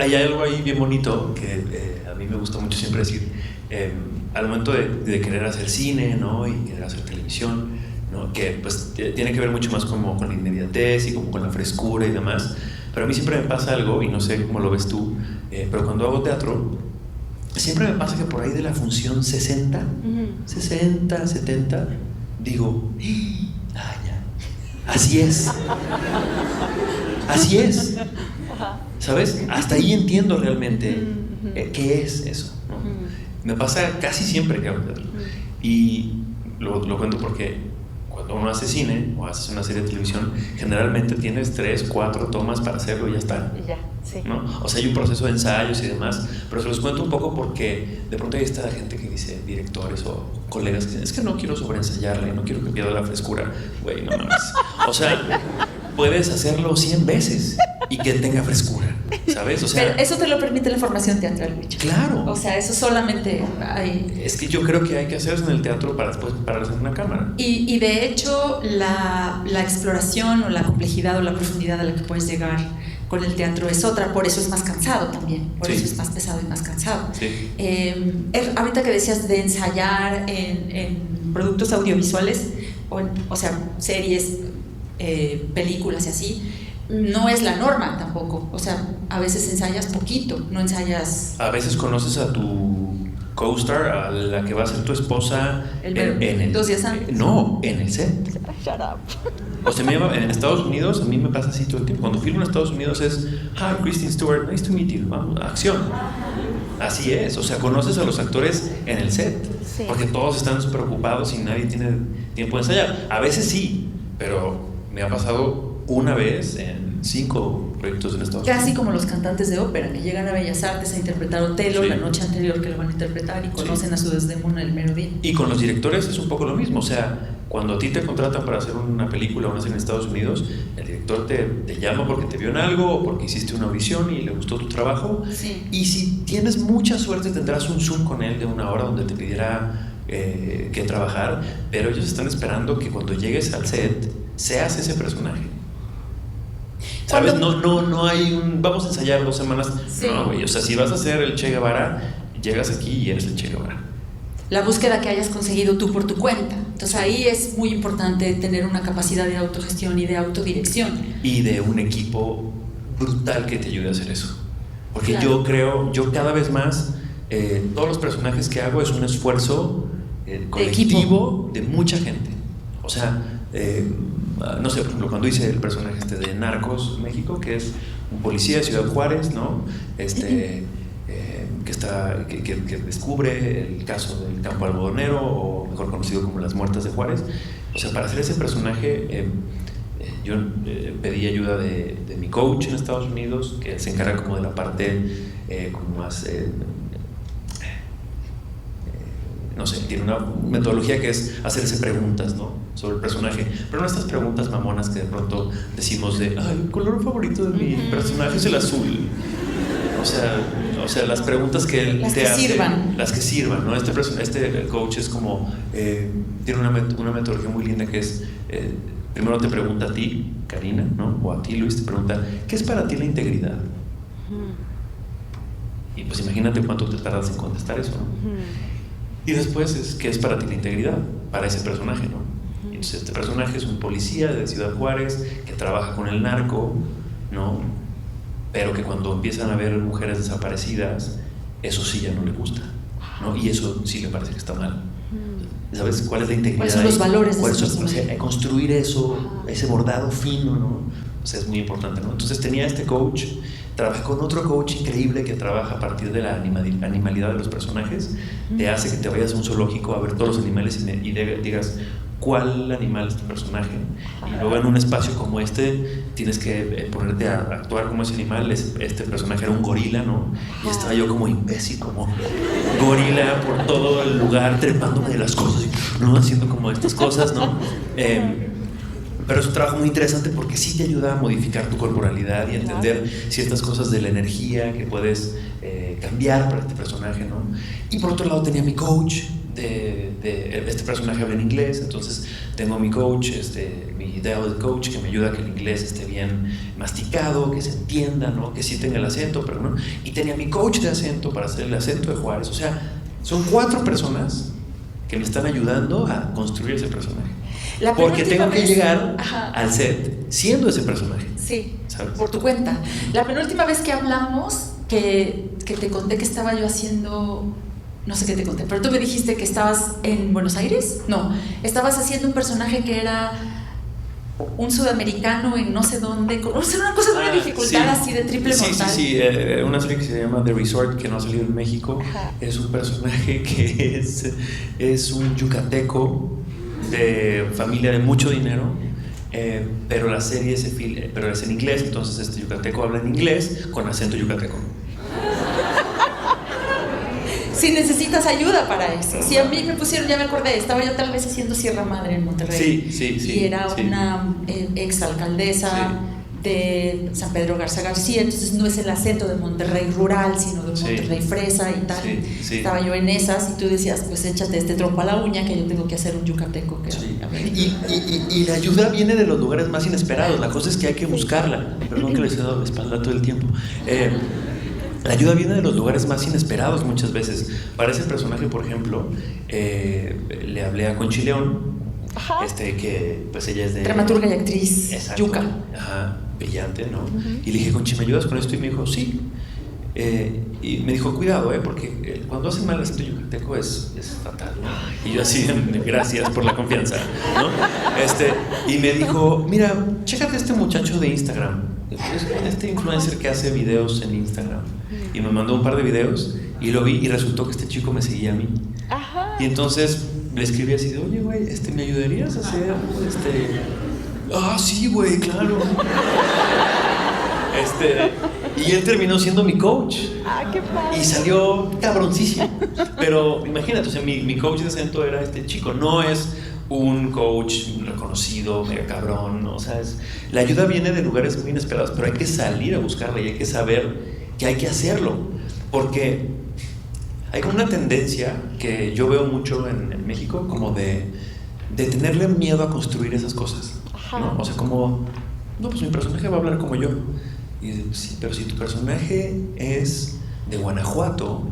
Hay algo ahí bien bonito que a mí me gusta mucho siempre decir, al momento de querer hacer cine, ¿no? Y querer hacer televisión, ¿no? Que pues tiene que ver mucho más como con la inmediatez y como con la frescura y demás. Pero a mí siempre me pasa algo, y no sé cómo lo ves tú, pero cuando hago teatro, siempre me pasa que por ahí de la función 60, 60, 70, digo, ya, así es. Así es. ¿Sabes? Hasta ahí entiendo realmente qué es eso, ¿no? Me pasa casi siempre que hago teatro. Y lo cuento porque cuando uno hace cine o haces una serie de televisión, generalmente tienes 3, 4 tomas para hacerlo y ya está. Ya, sí. ¿No? O sea, hay un proceso de ensayos y demás, pero se los cuento un poco porque de pronto hay esta gente que dice, directores o colegas que dicen, es que no quiero sobreensayarle, no quiero que pierda la frescura. Güey, no mames. O sea, puedes hacerlo 100 veces y que tenga frescura, ¿sabes? O sea, pero eso te lo permite la formación teatral, Micho. Claro. O sea, eso solamente hay. Es que yo creo que hay que hacerlo en el teatro para después pararse en una cámara. Y de hecho, la exploración o la complejidad o la profundidad a la que puedes llegar con el teatro es otra, por eso es más cansado también, por eso es más pesado y más cansado. Sí. Ahorita que decías de ensayar en productos audiovisuales, o sea, series, películas y así, no es la norma tampoco. O sea, a veces ensayas poquito, no ensayas. A veces conoces a tu co-star, a la que va a ser tu esposa en el 2 días antes. No, en el set. Shut up. O sea, en Estados Unidos, a mí me pasa así todo el tiempo. Cuando filmo en Estados Unidos es, hi, Kristen Stewart, nice to meet you. Vamos, acción. Así es, o sea, conoces a los actores en el set, sí. Porque todos están súper ocupados y nadie tiene tiempo de ensayar. A veces sí, pero me ha pasado una vez en 5 proyectos en Estados Unidos. Casi como los cantantes de ópera que llegan a Bellas Artes a interpretar Otelo la noche anterior que lo van a interpretar y conocen a su Desdemona el mero día. Y con los directores es un poco lo mismo, o sea, cuando a ti te contratan para hacer una película o una serie en Estados Unidos, el director te llama porque te vio en algo o porque hiciste una audición y le gustó tu trabajo. Sí. Y si tienes mucha suerte tendrás un Zoom con él de 1 hora donde te pidiera que trabajar, pero ellos están esperando que cuando llegues al set seas ese personaje. ¿Sabes? No hay un vamos a ensayar 2 semanas. Sí. No, güey, o sea, si vas a ser el Che Guevara, llegas aquí y eres el Che Guevara. La búsqueda que hayas conseguido tú por tu cuenta. Entonces ahí es muy importante tener una capacidad de autogestión y de autodirección. Y de un equipo brutal que te ayude a hacer eso. Porque claro. yo cada vez más, todos los personajes que hago es un esfuerzo colectivo de mucha gente. O sea, no sé, por ejemplo, cuando hice el personaje de Narcos México, que es un policía de Ciudad Juárez, ¿no? Que descubre el caso del campo algodonero, o mejor conocido como las muertas de Juárez. O sea, para hacer ese personaje yo pedí ayuda de mi coach en Estados Unidos, que se encarga como de la parte como más no sé, tiene una metodología que es hacerse preguntas, ¿no? Sobre el personaje, pero no estas preguntas mamonas que de pronto decimos de, ay, el color favorito de mi personaje es el azul. O sea, las preguntas que él las te que hace, sirvan. las que sirvan, ¿no? Este coach es como, tiene una metodología muy linda que es, primero te pregunta a ti, Karina, ¿no? O a ti, Luis, te pregunta, ¿qué es para ti la integridad? Y pues imagínate cuánto te tardas en contestar eso, ¿no? Y después es, ¿qué es para ti la integridad? Para ese personaje, ¿no? Entonces este personaje es un policía de Ciudad Juárez que trabaja con el narco, ¿no? Pero que cuando empiezan a ver mujeres desaparecidas, eso sí ya no le gusta, ¿no? Y eso sí le parece que está mal. ¿Sabes cuál es la integridad? ¿Cuáles son los valores de ese personaje? O sea, construir eso, ese bordado fino, ¿no? O sea, es muy importante, ¿no? Entonces tenía este coach, trabajé con otro coach increíble que trabaja a partir de la animalidad de los personajes. Te hace que te vayas a un zoológico a ver todos los animales y digas cuál animal es tu personaje. Y luego en un espacio como este tienes que ponerte a actuar como ese animal. Este personaje era un gorila, ¿no? Y estaba yo como imbécil, como gorila por todo el lugar, trepándome de las cosas, ¿no? Haciendo como estas cosas, ¿no? pero es un trabajo muy interesante porque sí te ayuda a modificar tu corporalidad y a entender ciertas cosas de la energía que puedes cambiar para este personaje, ¿no? Y por otro lado tenía mi coach, este personaje habla en inglés, entonces tengo mi coach, mi dialect coach, que me ayuda a que el inglés esté bien masticado, que se entienda, ¿no? Que sí tenga el acento, pero no. Y tenía mi coach de acento para hacer el acento de Juárez. O sea, son 4 personas que me están ayudando a construir ese personaje. Porque tengo que llegar al set siendo ese personaje. Sí, ¿sabes? Por tu cuenta. La penúltima vez que hablamos, que te conté que estaba yo haciendo, no sé qué te conté, pero tú me dijiste que estabas en Buenos Aires. No, estabas haciendo un personaje que era un sudamericano en no sé dónde, con una cosa de una dificultad así de triple mortal. Sí, una serie que se llama The Resort, que no ha salido en México. Es un personaje que es un yucateco de familia de mucho dinero, pero la serie es en inglés, entonces este yucateco habla en inglés con acento yucateco. Si necesitas ayuda para eso. Si a mí me pusieron, ya me acordé, estaba yo tal vez haciendo Sierra Madre en Monterrey. Sí. Y era una exalcaldesa de San Pedro Garza García, entonces no es el acento de Monterrey rural, sino de Monterrey fresa y tal. Estaba yo en esas y tú decías, pues échate este trompo a la uña que yo tengo que hacer un yucateco. Y la ayuda viene de los lugares más inesperados. La cosa es que hay que buscarla. Perdón que les he dado la espalda todo el tiempo. La ayuda viene de los lugares más inesperados muchas veces. Para ese personaje, por ejemplo, le hablé a Conchi León, que pues ella es de... dramaturga y actriz. Exacto. Yuca. Brillante, ¿no? Y le dije, Conchi, ¿me ayudas con esto? Y me dijo, sí. Y me dijo, cuidado, porque cuando hacen mal el acento yucateco es fatal, ¿no? Y yo así, gracias por la confianza, ¿no? Y me dijo, mira, chécate este muchacho de Instagram, este influencer que hace videos en Instagram. Y me mandó un par de videos y lo vi y resultó que este chico me seguía a mí. Y entonces le escribí así de, oye, güey, ¿me ayudarías a hacer sí, güey, claro. Y él terminó siendo mi coach. Qué padre. Y salió cabroncísimo. Pero imagínate, o sea, mi coach de acento era este chico. No es un coach reconocido, mega cabrón, ¿no? O sea, la ayuda viene de lugares muy inesperados, pero hay que salir a buscarla y hay que saber que hay que hacerlo. Porque hay como una tendencia que yo veo mucho en México, como de tenerle miedo a construir esas cosas, ¿no? O sea, como, no, pues mi personaje va a hablar como yo. Y sí, pero si tu personaje es de Guanajuato,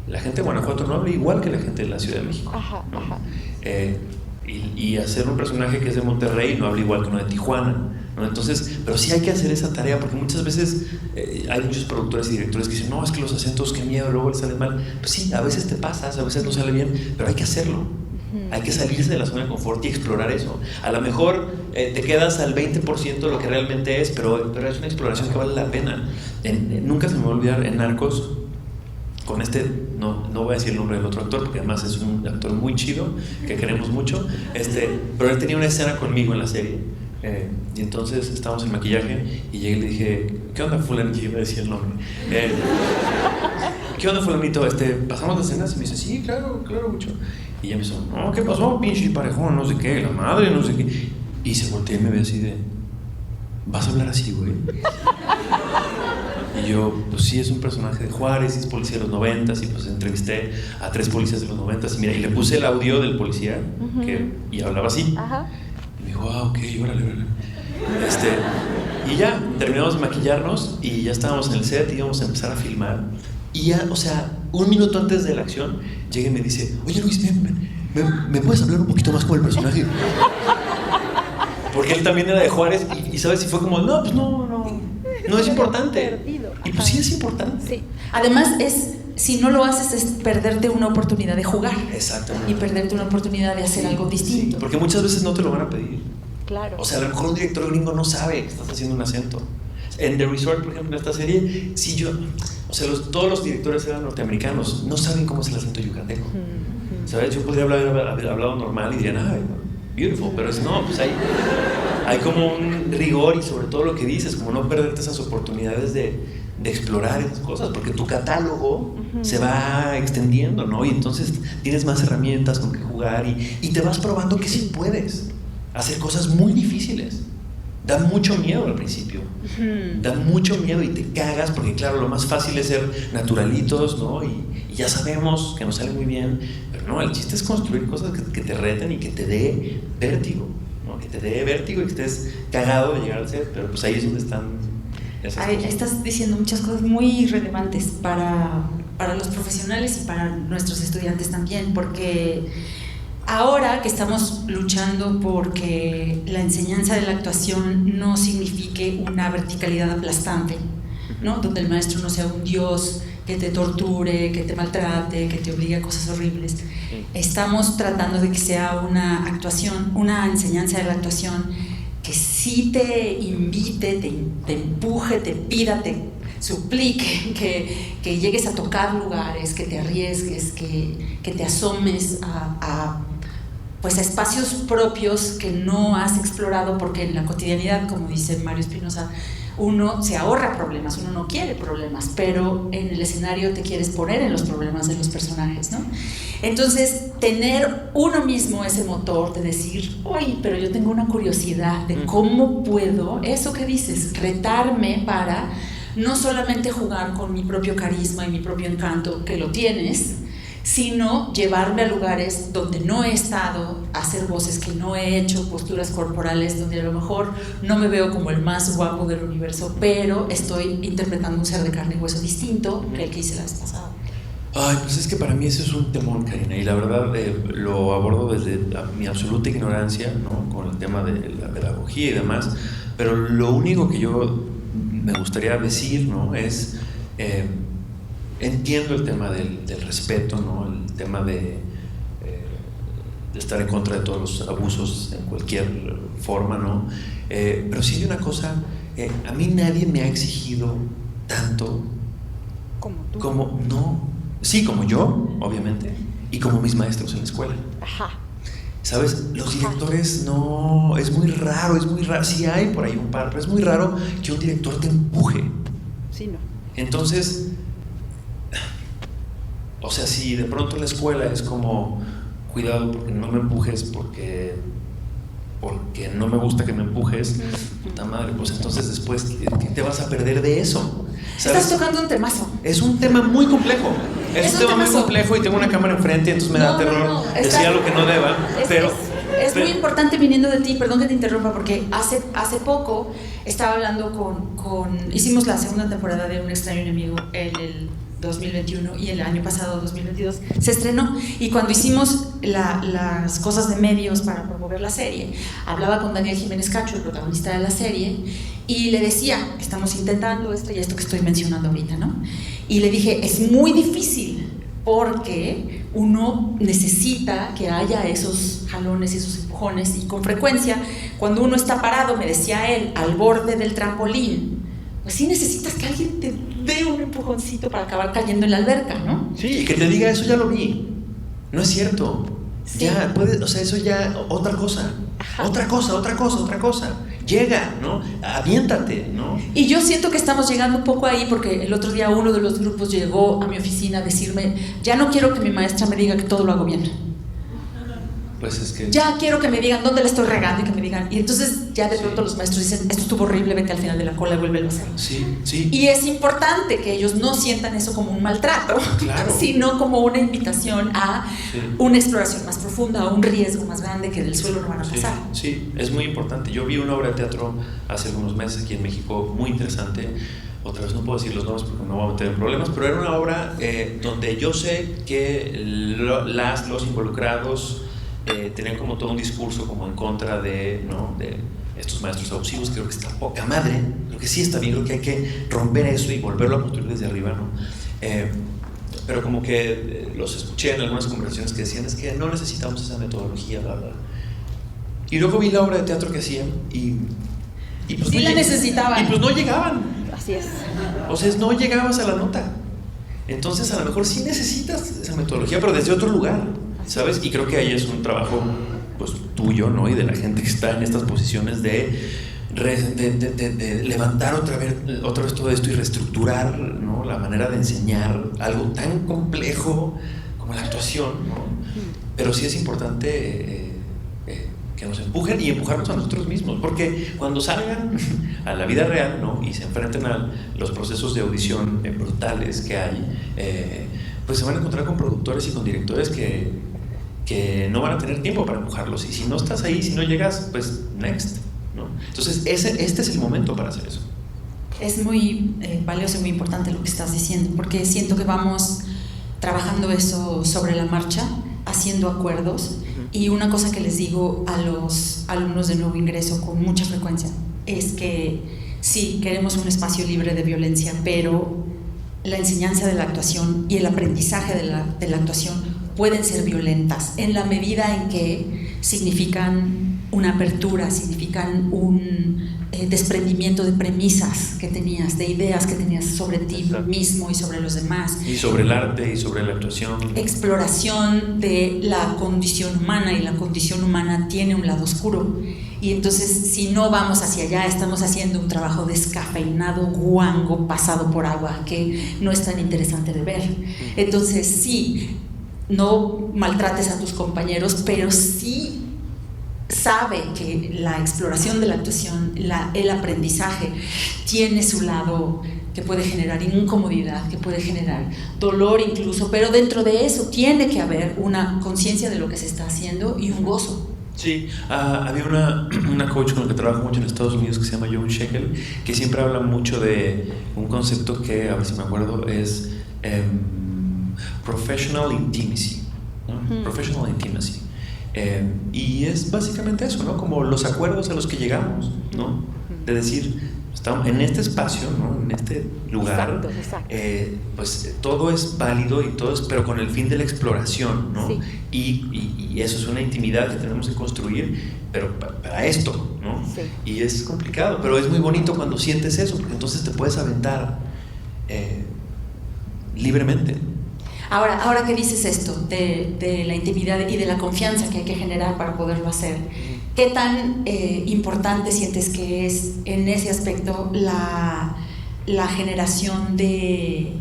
la gente de Guanajuato no habla igual que la gente de la Ciudad de México, ¿no? Y hacer un personaje que es de Monterrey no habla igual que uno de Tijuana, ¿no? Entonces, pero sí hay que hacer esa tarea, porque muchas veces hay muchos productores y directores que dicen, no, es que los acentos, qué miedo, luego les salen mal. Pues sí, a veces te pasas, a veces no sale bien, pero hay que hacerlo. Hay que salirse de la zona de confort y explorar eso. A lo mejor te quedas al 20% de lo que realmente es, pero es una exploración que vale la pena. Nunca se me va a olvidar en Narcos, con no voy a decir el nombre del otro actor, porque además es un actor muy chido, que queremos mucho, pero él tenía una escena conmigo en la serie. Y entonces estábamos en maquillaje y llegué y le dije, ¿qué onda, fulanito? Yo iba a decir el nombre. ¿Qué onda, fulanito? ¿Pasamos las escenas? Y me dice, sí, claro, mucho. Y ella me dijo, no, ¿qué pasó, pinche parejón? No sé qué, la madre, no sé qué. Y se voltea y me ve así de, ¿vas a hablar así, güey? Y yo, pues sí, es un personaje de Juárez, es policía de los 90s, y pues entrevisté a 3 policías de los 90s, y mira, y le puse el audio del policía, y hablaba así. Y me dijo, ok, órale. Y ya, terminamos de maquillarnos, y ya estábamos en el set, y íbamos a empezar a filmar. Y ya, o sea, un minuto antes de la acción, llega y me dice, oye Luis, ¿me puedes hablar un poquito más como el personaje? Porque él también era de Juárez y ¿sabes? Y fue como, no, pues no es importante. Y pues sí es importante. Sí. Además si no lo haces es perderte una oportunidad de jugar. Exactamente. Y perderte una oportunidad de hacer algo distinto. Sí, porque muchas veces no te lo van a pedir. Claro. O sea, a lo mejor un director gringo no sabe que estás haciendo un acento. En The Resort, por ejemplo, en esta serie, todos los directores eran norteamericanos, no saben cómo es el acento yucateco. ¿Sabes? Yo podría haber hablado normal y dirían, beautiful, pero pues hay como un rigor y sobre todo lo que dices, como no perderte esas oportunidades de explorar esas cosas, porque tu catálogo se va extendiendo, ¿no? Y entonces tienes más herramientas con que jugar y te vas probando que sí puedes. hacer cosas muy difíciles. Da mucho miedo al principio, da mucho miedo y te cagas porque claro, lo más fácil es ser naturalitos, ¿no? Y ya sabemos que nos sale muy bien, pero no, el chiste es construir cosas que te reten y que te dé vértigo, ¿no? Que te dé vértigo y que estés cagado de llegar al set, pero pues ahí es donde están esas cosas. Estás diciendo muchas cosas muy relevantes para los profesionales y para nuestros estudiantes también, porque ahora que estamos luchando porque la enseñanza de la actuación no signifique una verticalidad aplastante, ¿no? Donde el maestro no sea un dios que te torture, que te maltrate, que te obligue a cosas horribles. Estamos tratando de que sea una actuación, una enseñanza de la actuación que sí te invite, te empuje, te pida, te suplique que llegues a tocar lugares, que te arriesgues, que te asomes a espacios propios que no has explorado, porque en la cotidianidad, como dice Mario Espinosa, uno se ahorra problemas, uno no quiere problemas, pero en el escenario te quieres poner en los problemas de los personajes, ¿no? Entonces, tener uno mismo ese motor de decir, oye, pero yo tengo una curiosidad de cómo puedo, eso que dices, retarme para no solamente jugar con mi propio carisma y mi propio encanto, que lo tienes, sino llevarme a lugares donde no he estado, hacer voces que no he hecho, posturas corporales donde a lo mejor no me veo como el más guapo del universo, pero estoy interpretando un ser de carne y hueso distinto que el que hice la vez pasada. Ay, pues es que para mí ese es un temor, Karina, y la verdad lo abordo desde mi absoluta ignorancia, ¿no? Con el tema de la pedagogía y demás, pero lo único que yo me gustaría decir, ¿no? Es entiendo el tema del respeto, ¿no? El tema de estar en contra de todos los abusos en cualquier forma, ¿no? Pero sí hay una cosa, a mí nadie me ha exigido tanto como tú. Sí, como yo, obviamente, y como mis maestros en la escuela. Ajá. ¿Sabes? Los directores no, es muy raro, sí hay por ahí un par, pero es muy raro que un director te empuje. Sí, no. Entonces, o sea, si de pronto en la escuela es como, cuidado porque no me empujes, porque no me gusta que me empujes, puta madre, pues entonces después, ¿qué te vas a perder de eso? ¿Sabes? Estás tocando un temazo. Es un tema muy complejo. Es un tema muy complejo y tengo una cámara enfrente, entonces me da terror decir algo que no deba. Es muy importante viniendo de ti, perdón que te interrumpa, porque hace poco estaba hablando hicimos la segunda temporada de Un extraño enemigo en el 2021 y el año pasado, 2022, se estrenó. Y cuando hicimos las cosas de medios para promover la serie, hablaba con Daniel Jiménez Cacho, el protagonista de la serie, y le decía, estamos intentando esto y esto que estoy mencionando ahorita, ¿no? Y le dije, es muy difícil porque uno necesita que haya esos jalones y esos empujones, y con frecuencia, cuando uno está parado, me decía él, al borde del trampolín, pues sí necesitas que alguien te dé un empujoncito para acabar cayendo en la alberca, ¿no? Sí, y que te diga, eso ya lo vi, no es cierto. Sí. Ya, puedes, o sea, eso ya, otra cosa, llega, ¿no? Aviéntate, ¿no? Y yo siento que estamos llegando un poco ahí, porque el otro día uno de los grupos llegó a mi oficina a decirme, ya no quiero que mi maestra me diga que todo lo hago bien. Pues es que... Ya quiero que me digan dónde le estoy regando y que me digan... Y entonces ya de pronto los maestros dicen, esto estuvo horrible, vete al final de la cola y vuélvelo a hacer. Sí. Y es importante que ellos no sientan eso como un maltrato, claro, sino como una invitación a una exploración más profunda, a un riesgo más grande que del suelo no van a pasar. Sí, es muy importante. Yo vi una obra de teatro hace algunos meses aquí en México, muy interesante. Otra vez no puedo decir los nombres porque me voy a meter en problemas, pero era una obra donde yo sé que los involucrados tenían como todo un discurso como en contra de estos maestros abusivos. Creo que está poca madre, lo que sí está bien, creo que hay que romper eso y volverlo a construir desde arriba, ¿no? Pero como que los escuché en algunas conversaciones que decían, es que no necesitamos esa metodología, bla, bla. Y luego vi la obra de teatro que hacían y pues sí, la necesitaban. Y pues no llegaban. Así es. O sea, no llegabas a la nota. Entonces a lo mejor sí necesitas esa metodología, pero desde otro lugar, ¿sabes? Y creo que ahí es un trabajo pues tuyo, ¿no? Y de la gente que está en estas posiciones de levantar otra vez todo esto y reestructurar, ¿no? La manera de enseñar algo tan complejo como la actuación, ¿no? Pero sí es importante que nos empujen y empujarnos a nosotros mismos, porque cuando salgan a la vida real, ¿no? Y se enfrenten a los procesos de audición brutales que hay, pues se van a encontrar con productores y con directores que no van a tener tiempo para empujarlos, y si no estás ahí, si no llegas, pues next, ¿no? Entonces este es el momento para hacer eso. Es muy valioso y muy importante lo que estás diciendo, porque siento que vamos trabajando eso sobre la marcha, haciendo acuerdos. Y una cosa que les digo a los alumnos de nuevo ingreso con mucha frecuencia es que sí, queremos un espacio libre de violencia, pero la enseñanza de la actuación y el aprendizaje de la actuación pueden ser violentas en la medida en que significan una apertura, significan un desprendimiento de premisas que tenías, de ideas que tenías sobre ti mismo y sobre los demás. Y sobre el arte y sobre la actuación. Exploración de la condición humana, y la condición humana tiene un lado oscuro. Y entonces, si no vamos hacia allá, estamos haciendo un trabajo descafeinado, guango, pasado por agua, que no es tan interesante de ver. Entonces, sí, no maltrates a tus compañeros, pero sí sabe que la exploración de la actuación, el aprendizaje, tiene su lado que puede generar incomodidad, que puede generar dolor incluso, pero dentro de eso tiene que haber una conciencia de lo que se está haciendo y un gozo. Sí, había una coach con la que trabajo mucho en Estados Unidos que se llama Joan Shekel, que siempre habla mucho de un concepto que, a ver si me acuerdo, es professional intimacy, ¿no? Professional intimacy. Y es básicamente eso, ¿no? Como los acuerdos a los que llegamos, ¿no? De decir, estamos en este espacio, ¿no? En este lugar, exacto. Pues todo es válido y todo es, pero con el fin de la exploración, ¿no? Sí. Y eso es una intimidad que tenemos que construir, pero para esto, ¿no? Sí. Y es complicado, pero es muy bonito cuando sientes eso, porque entonces te puedes aventar libremente. Ahora que dices esto de la intimidad y de la confianza que hay que generar para poderlo hacer, ¿qué tan importante sientes que es en ese aspecto la generación de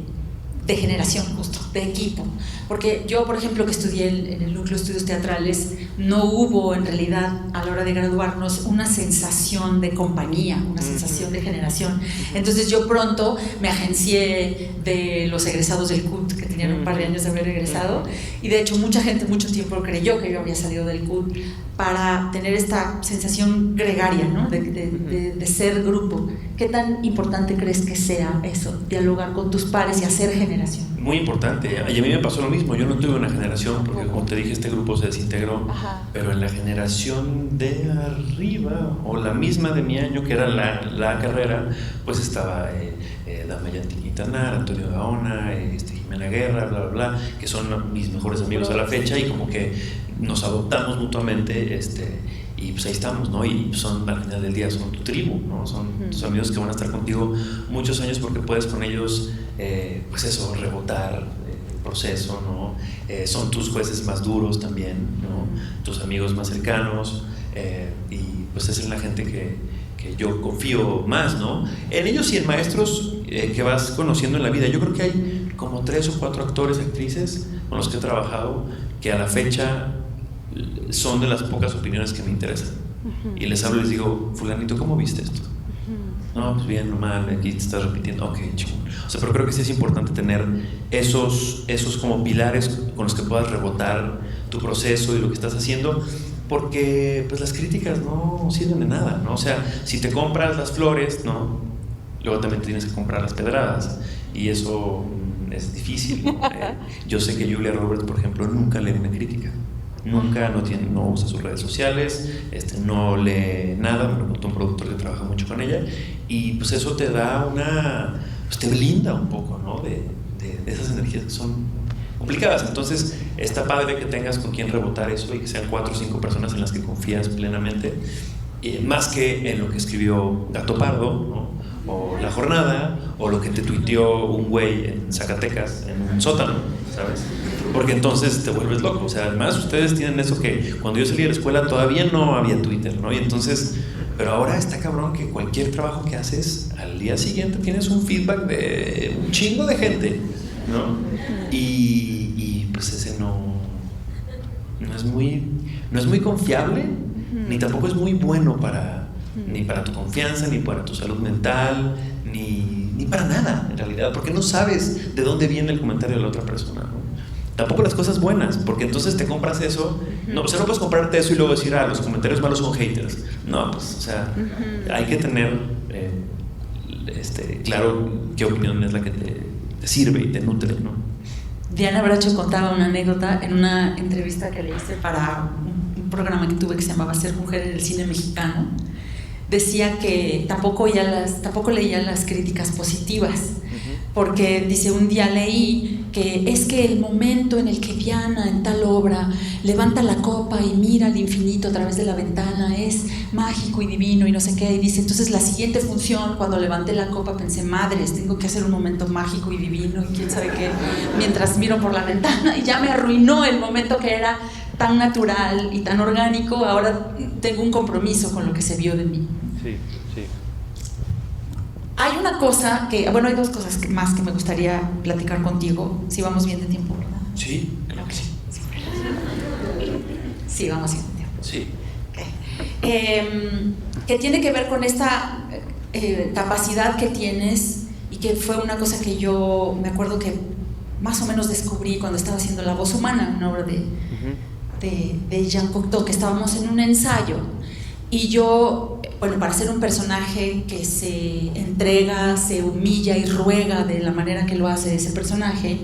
generación, justo, de equipo? Porque yo, por ejemplo, que estudié en el núcleo de estudios teatrales, no hubo en realidad a la hora de graduarnos una sensación de compañía, una sensación de generación. Entonces yo pronto me agencié de los egresados del CUT, que tenían un par de años de haber egresado, y de hecho mucha gente mucho tiempo creyó que yo había salido del CUT para tener esta sensación gregaria, ¿no? de ser grupo. ¿Qué tan importante crees que sea eso, dialogar con tus pares y hacer generación? Muy importante, y a mí me pasó lo mismo. Yo no tuve una generación porque, como te dije, este grupo se desintegró. Ajá. Pero en la generación de arriba, o la misma de mi año, que era la carrera, pues estaba Damayanti Quintanar, Antonio Gaona, Jimena Guerra, bla, bla, bla, que son mis mejores amigos a la fecha, y como que nos adoptamos mutuamente, y pues ahí estamos, ¿no? Y son, al final del día, son tu tribu, ¿no? Son tus amigos que van a estar contigo muchos años, porque puedes con ellos, pues eso, rebotar el proceso, ¿no? Son tus jueces más duros también, ¿no? Tus amigos más cercanos, y pues es en la gente que yo confío más, ¿no? En ellos y en maestros que vas conociendo en la vida. Yo creo que hay como 3 o 4 actores, actrices con los que he trabajado que a la fecha son de las pocas opiniones que me interesan. Y les hablo y les digo, fulanito, ¿cómo viste esto? No, pues bien, normal, aquí te estás repitiendo. Ok, chingón. O sea, pero creo que sí es importante tener esos como pilares con los que puedas rebotar tu proceso y lo que estás haciendo, porque pues las críticas no sirven de nada, ¿no? O sea, si te compras las flores, ¿no? Luego también tienes que comprar las pedradas, y eso es difícil, ¿no? Yo sé que Julia Roberts, por ejemplo, nunca lee una crítica. Nunca, no usa sus redes sociales, no lee nada. Me lo contó un productor que trabaja mucho con ella, y pues eso te da pues te blinda un poco, ¿no? de esas energías que son complicadas. Entonces está padre que tengas con quien rebotar eso, y que sean 4 o 5 personas en las que confías plenamente, más que en lo que escribió Gato Pardo, ¿no? O La Jornada, o lo que te tuiteó un güey en Zacatecas, en un sótano, ¿sabes? Porque entonces te vuelves loco. O sea, además ustedes tienen eso que cuando yo salí de la escuela todavía no había Twitter, ¿no? Y entonces, pero ahora está cabrón que cualquier trabajo que haces, al día siguiente tienes un feedback de un chingo de gente, ¿no? Y pues ese no es muy confiable, ni tampoco es muy bueno ni para tu confianza, ni para tu salud mental, ni para nada, en realidad, porque no sabes de dónde viene el comentario de la otra persona, ¿no? Tampoco las cosas buenas, porque entonces te compras eso. No, o sea, no puedes comprarte eso y luego decir, los comentarios malos son haters. No, pues, o sea, hay que tener claro qué opinión es la que te sirve y te nutre, ¿no? Diana Bracho contaba una anécdota en una entrevista que le hice para un programa que tuve que se llamaba Ser Mujer en el Cine Mexicano. Decía que tampoco leía las críticas positivas, porque dice, un día leí que es que el momento en el que Diana en tal obra levanta la copa y mira al infinito a través de la ventana es mágico y divino y no sé qué, y dice, entonces la siguiente función, cuando levanté la copa pensé, madres, tengo que hacer un momento mágico y divino y quién sabe qué, mientras miro por la ventana, y ya me arruinó el momento que era tan natural y tan orgánico. Ahora tengo un compromiso con lo que se vio de mí. Sí. Hay una cosa hay dos cosas más que me gustaría platicar contigo, si vamos bien de tiempo, ¿verdad? Sí, creo que sí. Sí, vamos bien de tiempo. Sí. Okay. Que tiene que ver con esta capacidad que tienes, y que fue una cosa que yo me acuerdo que más o menos descubrí cuando estaba haciendo La Voz Humana, una obra de Jean Cocteau, que estábamos en un ensayo. Y yo, para ser un personaje que se entrega, se humilla y ruega de la manera que lo hace ese personaje,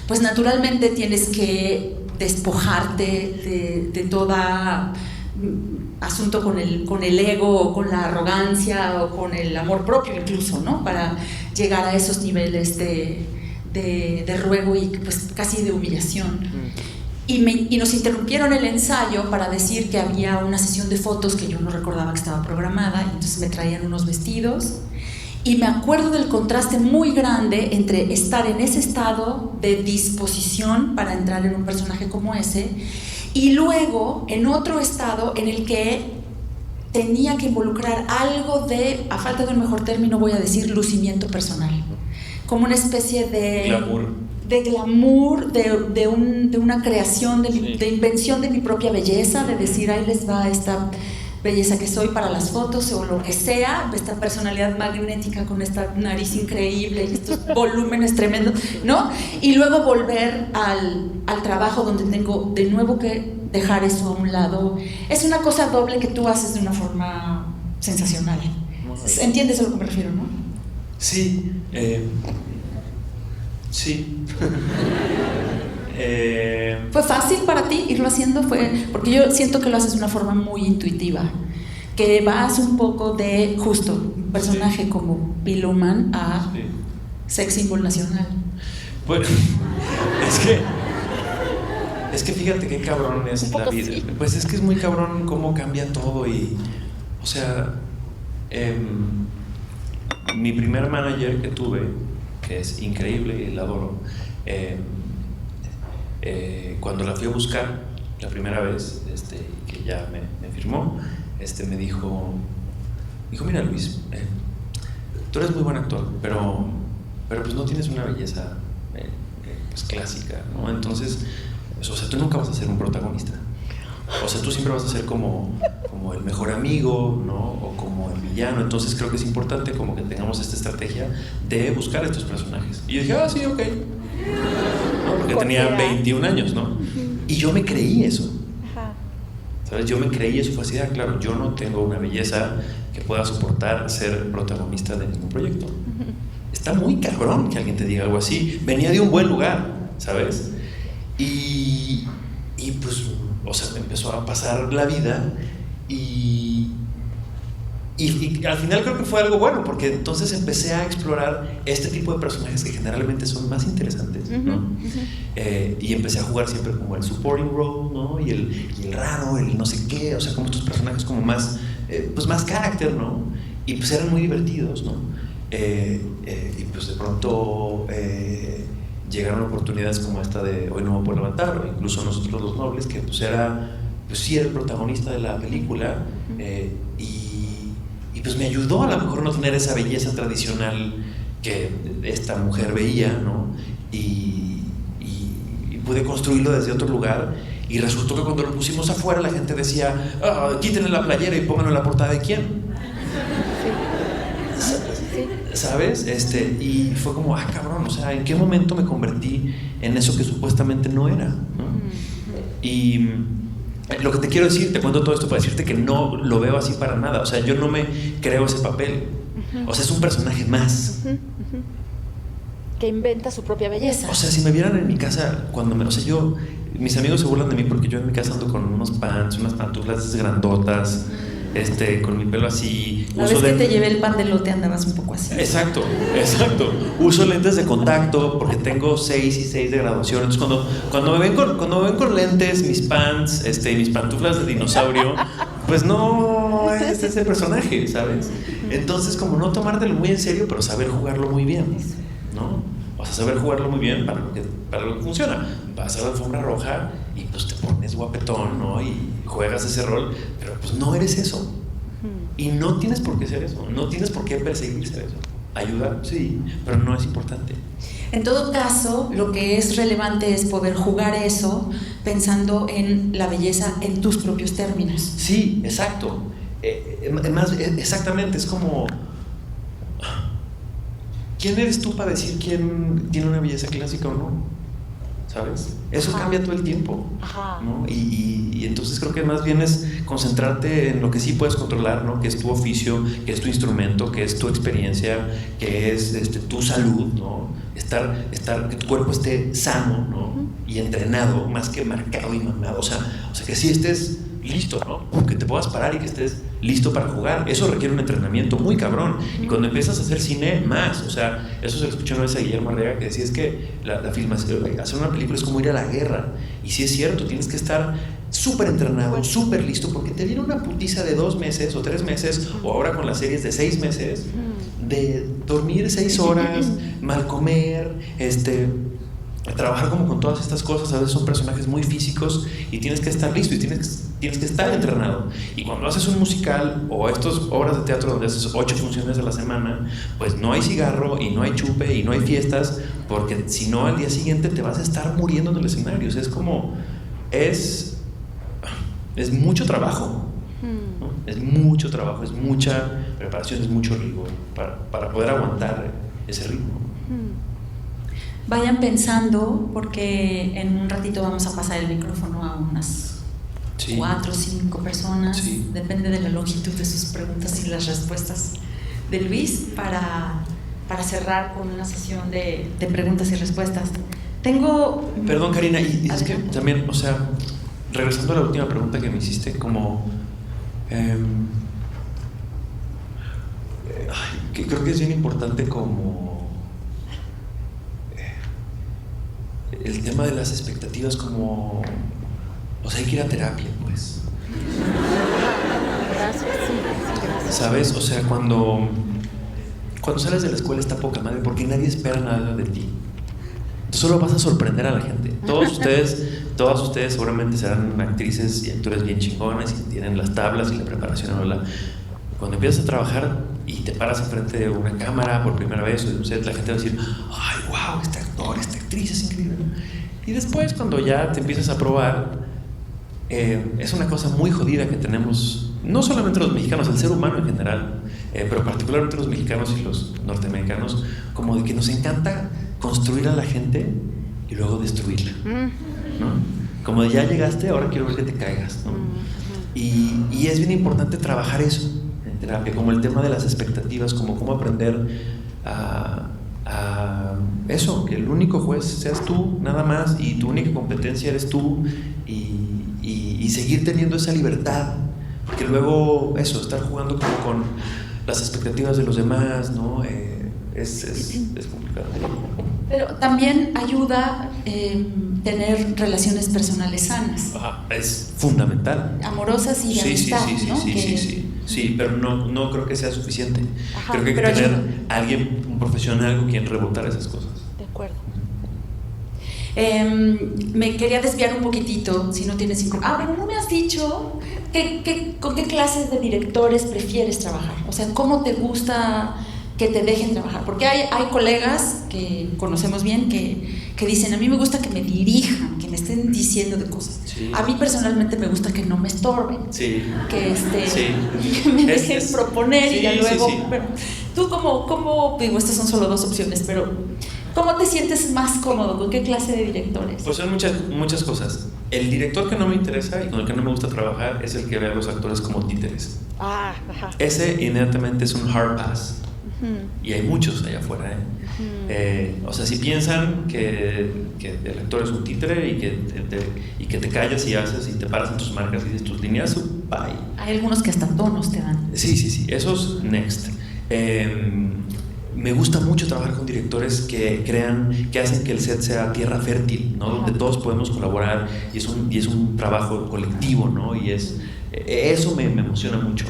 pues naturalmente tienes que despojarte de todo asunto con el ego, o con la arrogancia, o con el amor propio incluso, ¿no? Para llegar a esos niveles de ruego y pues casi de humillación. Y nos interrumpieron el ensayo para decir que había una sesión de fotos que yo no recordaba que estaba programada, y entonces me traían unos vestidos, y me acuerdo del contraste muy grande entre estar en ese estado de disposición para entrar en un personaje como ese, y luego en otro estado en el que tenía que involucrar algo de, a falta de un mejor término voy a decir, lucimiento personal, como una especie de glamour, de una creación, de invención de mi propia belleza, de decir, ahí les va esta belleza que soy para las fotos o lo que sea, esta personalidad magnética con esta nariz increíble y estos volúmenes tremendos, ¿no? Y luego volver al trabajo donde tengo de nuevo que dejar eso a un lado. Es una cosa doble que tú haces de una forma sensacional. ¿Entiendes a lo que me refiero, no? Sí. Sí. ¿Fue fácil para ti irlo haciendo? Porque yo siento que lo haces de una forma muy intuitiva, que vas un poco de justo un personaje como Bill Luhrmann a sex symbol nacional. Bueno, es que fíjate qué cabrón es la vida. Sí. Pues es que es muy cabrón cómo cambia todo. Y o sea, mi primer manager que tuve, que es increíble y la adoro, cuando la fui a buscar la primera vez, que ya me firmó, me dijo, mira Luis, tú eres muy buen actor, pero pues no tienes una belleza pues clásica, ¿no? Entonces, o sea, tú nunca vas a ser un protagonista. O sea, tú siempre vas a ser como el mejor amigo, ¿no? O como el villano. Entonces creo que es importante como que tengamos esta estrategia de buscar estos personajes. Y yo dije, sí, ok, ¿no? Porque tenía 21 años, ¿no? Y yo me creí eso. ¿Sabes? Yo me creí eso. Fue así, claro, yo no tengo una belleza que pueda soportar ser protagonista de ningún proyecto. Está muy cabrón que alguien te diga algo así. Venía de un buen lugar, ¿sabes? Y pues, o sea, me empezó a pasar la vida y al final creo que fue algo bueno, porque entonces empecé a explorar este tipo de personajes que generalmente son más interesantes, ¿no? Y empecé a jugar siempre como el supporting role, ¿no? Y el raro, el no sé qué, o sea, como estos personajes como más, pues más carácter, ¿no? Y pues eran muy divertidos, ¿no? Y pues de pronto llegaron oportunidades como esta de Hoy no me puedo levantar, o incluso Nosotros los Nobles, que pues sí era el protagonista de la película, y pues me ayudó a lo mejor no tener esa belleza tradicional que esta mujer veía, ¿no? Y pude construirlo desde otro lugar, Y resultó que cuando lo pusimos afuera, la gente decía, quítenle la playera y pónganlo en la portada de quién. ¿Sabes? Y fue como, cabrón, o sea, ¿en qué momento me convertí en eso que supuestamente no era, ¿no? Y lo que te quiero decir, te cuento todo esto para decirte que no lo veo así para nada. O sea, yo no me creo ese papel. O sea, es un personaje más. Que inventa su propia belleza. O sea, si me vieran en mi casa, mis amigos se burlan de mí porque yo en mi casa ando con unos pants, unas pantuflas grandotas, con mi pelo así. La vez que te llevé el pan de lote andabas un poco así. Exacto. Uso lentes de contacto porque tengo 6 y 6 de graduación. Entonces cuando me ven con lentes, mis pants, mis pantuflas de dinosaurio, pues no es ese personaje, ¿sabes? Entonces, como no tomártelo muy en serio, pero saber jugarlo muy bien, ¿no? O sea, saber jugarlo muy bien para lo que funciona. Vas a la alfombra roja y pues te pones guapetón, ¿no? Y juegas ese rol, pero pues no eres eso. Y no tienes por qué ser eso, no tienes por qué perseguir ser eso. Ayuda, sí, pero no es importante. En todo caso, lo que es relevante es poder jugar eso pensando en la belleza en tus propios términos. Sí, exacto. Exactamente, es como... ¿Quién eres tú para decir quién tiene una belleza clásica o no? ¿Sabes? Eso cambia todo el tiempo, ¿no? Y entonces creo que más bien es concentrarte en lo que sí puedes controlar, ¿no? Que es tu oficio, que es tu instrumento, que es tu experiencia, que es tu salud, ¿no? Que tu cuerpo esté sano, ¿no? Y entrenado, más que marcado y mamado. O sea, que sí estés listo, ¿no? Que te puedas parar y que estés listo para jugar. Eso requiere un entrenamiento muy cabrón. Y cuando empiezas a hacer cine, más. O sea, eso se lo escuché una vez a Guillermo Arriaga, que decía, es que la filmación, hacer una película es como ir a la guerra. Y sí es cierto, tienes que estar súper entrenado, súper listo, porque te viene una putiza de 2 meses o 3 meses, o ahora con las series de 6 meses, de dormir 6 horas, mal comer, trabajar como con todas estas cosas. A veces son personajes muy físicos y tienes que estar listo y tienes que estar entrenado. Y cuando haces un musical o estas obras de teatro donde haces 8 funciones a la semana, pues no hay cigarro y no hay chupe y no hay fiestas, porque si no al día siguiente te vas a estar muriendo en el escenario. O sea, es como es mucho trabajo, ¿no? Es mucho trabajo, es mucha preparación, es mucho rigor para poder aguantar ese ritmo. Vayan pensando, porque en un ratito vamos a pasar el micrófono a unas 4 o 5 personas, depende de la longitud de sus preguntas y las respuestas de Luis, para cerrar con una sesión de preguntas y respuestas. Perdón, Karina, y es que también, o sea, regresando a la última pregunta que me hiciste, como que creo que es bien importante como el tema de las expectativas, como, o sea, hay que ir a terapia, pues. Gracias, gracias. ¿Sabes? O sea, cuando sales de la escuela está poca madre, porque nadie espera nada de ti. Tú solo vas a sorprender a la gente. Todas ustedes seguramente serán actrices y actores bien chingones y tienen las tablas y la preparación. Cuando empiezas a trabajar y te paras enfrente de una cámara por primera vez o de un set, la gente va a decir, ay, wow, este actor, esta actriz es increíble. Y después, cuando ya te empiezas a probar, es una cosa muy jodida que tenemos, no solamente los mexicanos, el ser humano en general, pero particularmente los mexicanos y los norteamericanos, como de que nos encanta construir a la gente y luego destruirla, ¿no? Como de ya llegaste, ahora quiero ver que te caigas, ¿no? Y es bien importante trabajar eso en terapia, como el tema de las expectativas, como cómo aprender a eso, que el único juez seas tú, nada más, y tu única competencia eres tú, y seguir teniendo esa libertad, porque luego eso, estar jugando como con las expectativas de los demás, ¿no? Es complicado. Pero también ayuda tener relaciones personales sanas. Es fundamental. Amorosas y de amistad, ¿no? Sí, pero no creo que sea suficiente. Creo que hay que tener alguien, un profesional con quien rebotar esas cosas. De acuerdo. Me quería desviar un poquitito, si no tienes pero no me has dicho con qué clases de directores prefieres trabajar. O sea, ¿cómo te gusta que te dejen trabajar? Porque hay colegas que conocemos bien que dicen, a mí me gusta que me dirijan, que me estén estén diciendo de cosas. Sí. A mí personalmente me gusta que no me estorben, Sí. que, Sí. que me dejen proponer, sí, y ya luego... sí, sí. Bueno, tú cómo, digo, estas son solo 2 opciones, pero ¿cómo te sientes más cómodo? ¿Con qué clase de directores? Pues son muchas cosas. El director que no me interesa y con el que no me gusta trabajar es el que ve a los actores como títeres. Ah, ajá. Ese inmediatamente es un hard pass. Ujú. Y hay muchos allá afuera, o sea, si piensan que el actor es un títere y que te callas y haces y te paras en tus marcas y dices tus líneas, bye. Hay algunos que hasta tonos te dan. Sí, esos next. Me gusta mucho trabajar con directores que hacen que el set sea tierra fértil, ¿no? Donde todos podemos colaborar y es un trabajo colectivo, ¿no? Y eso me emociona mucho.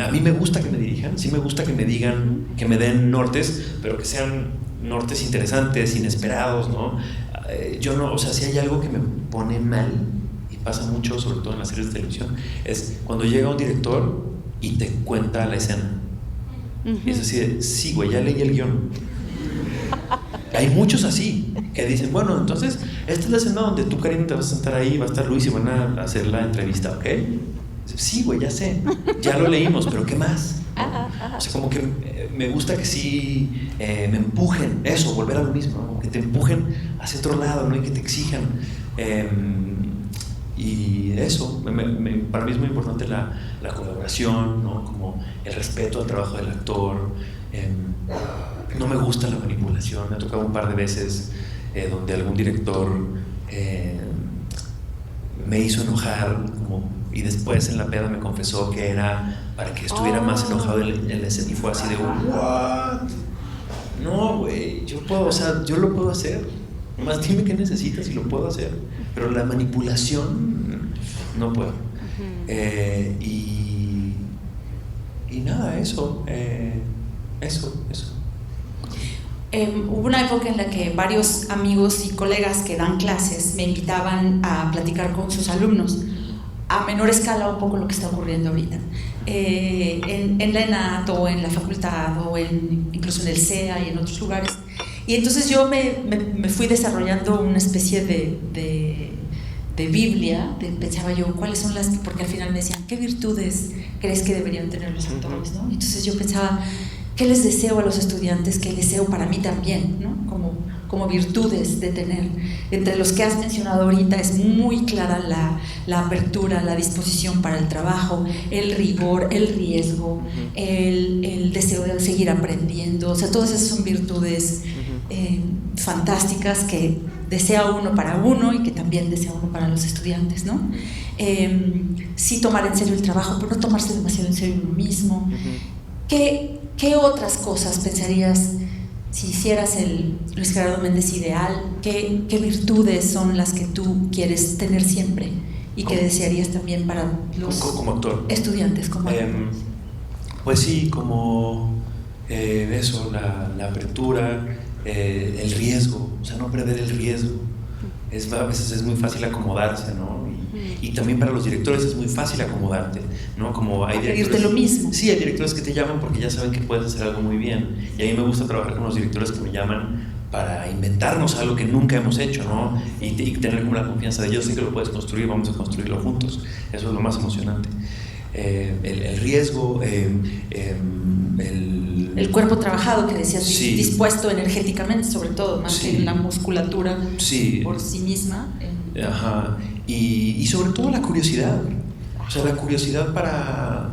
A mí me gusta que me dirijan, sí me gusta que me digan, que me den nortes, pero que sean nortes interesantes, inesperados, ¿no? Yo no, o sea, si hay algo que me pone mal, y pasa mucho, sobre todo en las series de televisión, es cuando llega un director y te cuenta la escena. Y es así de, sí, güey, ya leí el guión. Hay muchos así, que dicen, bueno, entonces, esta es la escena donde tú, Karina, te vas a sentar ahí, va a estar Luis y van a hacer la entrevista, ¿ok? Sí, güey, ya sé, ya lo leímos, pero ¿qué más? O sea, como que me gusta que sí me empujen, eso, volver a lo mismo, ¿no? Que te empujen hacia otro lado, ¿no? Y que te exijan. Y eso, para mí es muy importante la colaboración, ¿no? Como el respeto al trabajo del actor. No me gusta la manipulación. Me ha tocado un par de veces donde algún director me hizo enojar y después en la peda me confesó que era para que estuviera más enojado en la escena y fue así de ¿what? No, güey, yo lo puedo hacer, más dime qué necesitas y lo puedo hacer, pero la manipulación no puedo. Y nada, eso. Hubo una época en la que varios amigos y colegas que dan clases me invitaban a platicar con sus alumnos, a menor escala un poco lo que está ocurriendo ahorita, en la ENAT o en la facultad o incluso en el CEA y en otros lugares. Y entonces yo me fui desarrollando una especie de Biblia, pensaba yo, ¿cuáles son las? Porque al final me decían, ¿qué virtudes crees que deberían tener los actores, ¿no? Entonces yo pensaba, ¿qué les deseo a los estudiantes? ¿Qué deseo para mí también, ¿no? Como virtudes de tener. Entre los que has mencionado ahorita es muy clara la apertura, la disposición para el trabajo, el rigor, el riesgo, el deseo de seguir aprendiendo. O sea, todas esas son virtudes fantásticas que desea uno para uno y que también desea uno para los estudiantes, ¿no? Sí tomar en serio el trabajo, pero no tomarse demasiado en serio uno mismo. ¿Qué otras cosas pensarías si hicieras el Luis Gerardo Méndez ideal? ¿Qué virtudes son las que tú quieres tener siempre y que desearías también para los como actor. Estudiantes? Como pues sí, como eso, la apertura, el riesgo, o sea, no perder el riesgo. A veces es muy fácil acomodarse, ¿no? Y también para los directores es muy fácil acomodarte, ¿no? Como hay pedirte lo mismo. Sí, hay directores que te llaman porque ya saben que puedes hacer algo muy bien. Y a mí me gusta trabajar con los directores que me llaman para inventarnos algo que nunca hemos hecho, ¿no? Y tener como la confianza de yo sé que lo puedes construir, vamos a construirlo juntos. Eso es lo más emocionante. El riesgo, el cuerpo trabajado que decías, sí, dispuesto energéticamente, sobre todo, más sí, que la musculatura sí, por sí misma. Ajá. Y sobre todo la curiosidad, o sea, la curiosidad para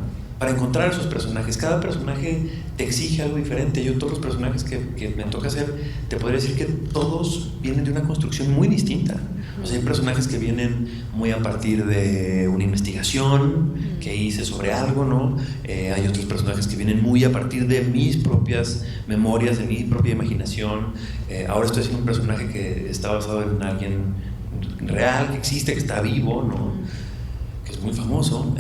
encontrar esos personajes. Cada personaje te exige algo diferente. Yo todos los personajes que me toca hacer, te podría decir que todos vienen de una construcción muy distinta. O sea, hay personajes que vienen muy a partir de una investigación que hice sobre algo, ¿no? Hay otros personajes que vienen muy a partir de mis propias memorias, de mi propia imaginación. Ahora estoy haciendo un personaje que está basado en alguien real, que existe, que está vivo, ¿no? Que es muy famoso,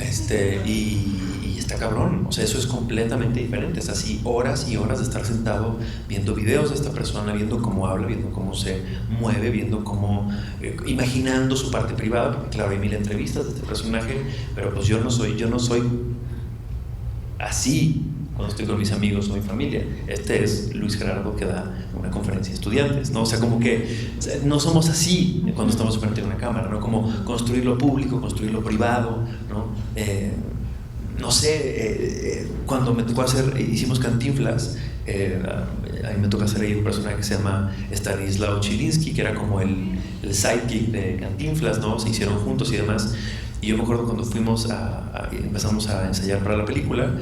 y está cabrón. O sea, eso es completamente diferente. Es así horas y horas de estar sentado viendo videos de esta persona, viendo cómo habla, viendo cómo se mueve, viendo cómo imaginando su parte privada, porque claro, hay 1000 entrevistas de este personaje, pero pues yo no soy así cuando estoy con mis amigos o mi familia. Este es Luis Gerardo que da una conferencia de estudiantes, ¿no? O sea, como que no somos así cuando estamos frente a una cámara, ¿no? Como construir lo público, construir lo privado, ¿no? No sé, cuando me tocó hicimos Cantinflas, a mí me toca hacer ahí un personaje que se llama Stanislaw Chilinsky, que era como el sidekick de Cantinflas, ¿no? Se hicieron juntos y demás. Y yo me acuerdo cuando empezamos a ensayar para la película,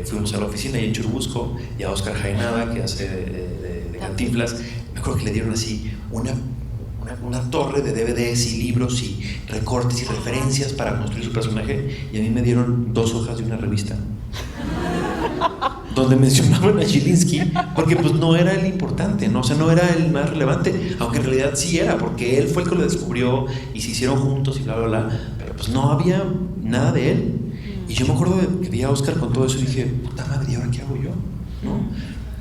fuimos a la oficina y en Churubusco, y a Oscar Jaenada, que hace de Cantinflas, me acuerdo que le dieron así una torre de DVDs y libros y recortes y referencias para construir su personaje, y a mí me dieron 2 hojas de una revista donde mencionaban a Chilinsky, porque pues no era el importante, ¿no? O sea, no era el más relevante, aunque en realidad sí era, porque él fue el que lo descubrió y se hicieron juntos y bla, bla, bla, pero pues no había nada de él. Y yo me acuerdo que vi a Oscar con todo eso y dije, puta madre, ¿y ahora qué hago yo? ¿No?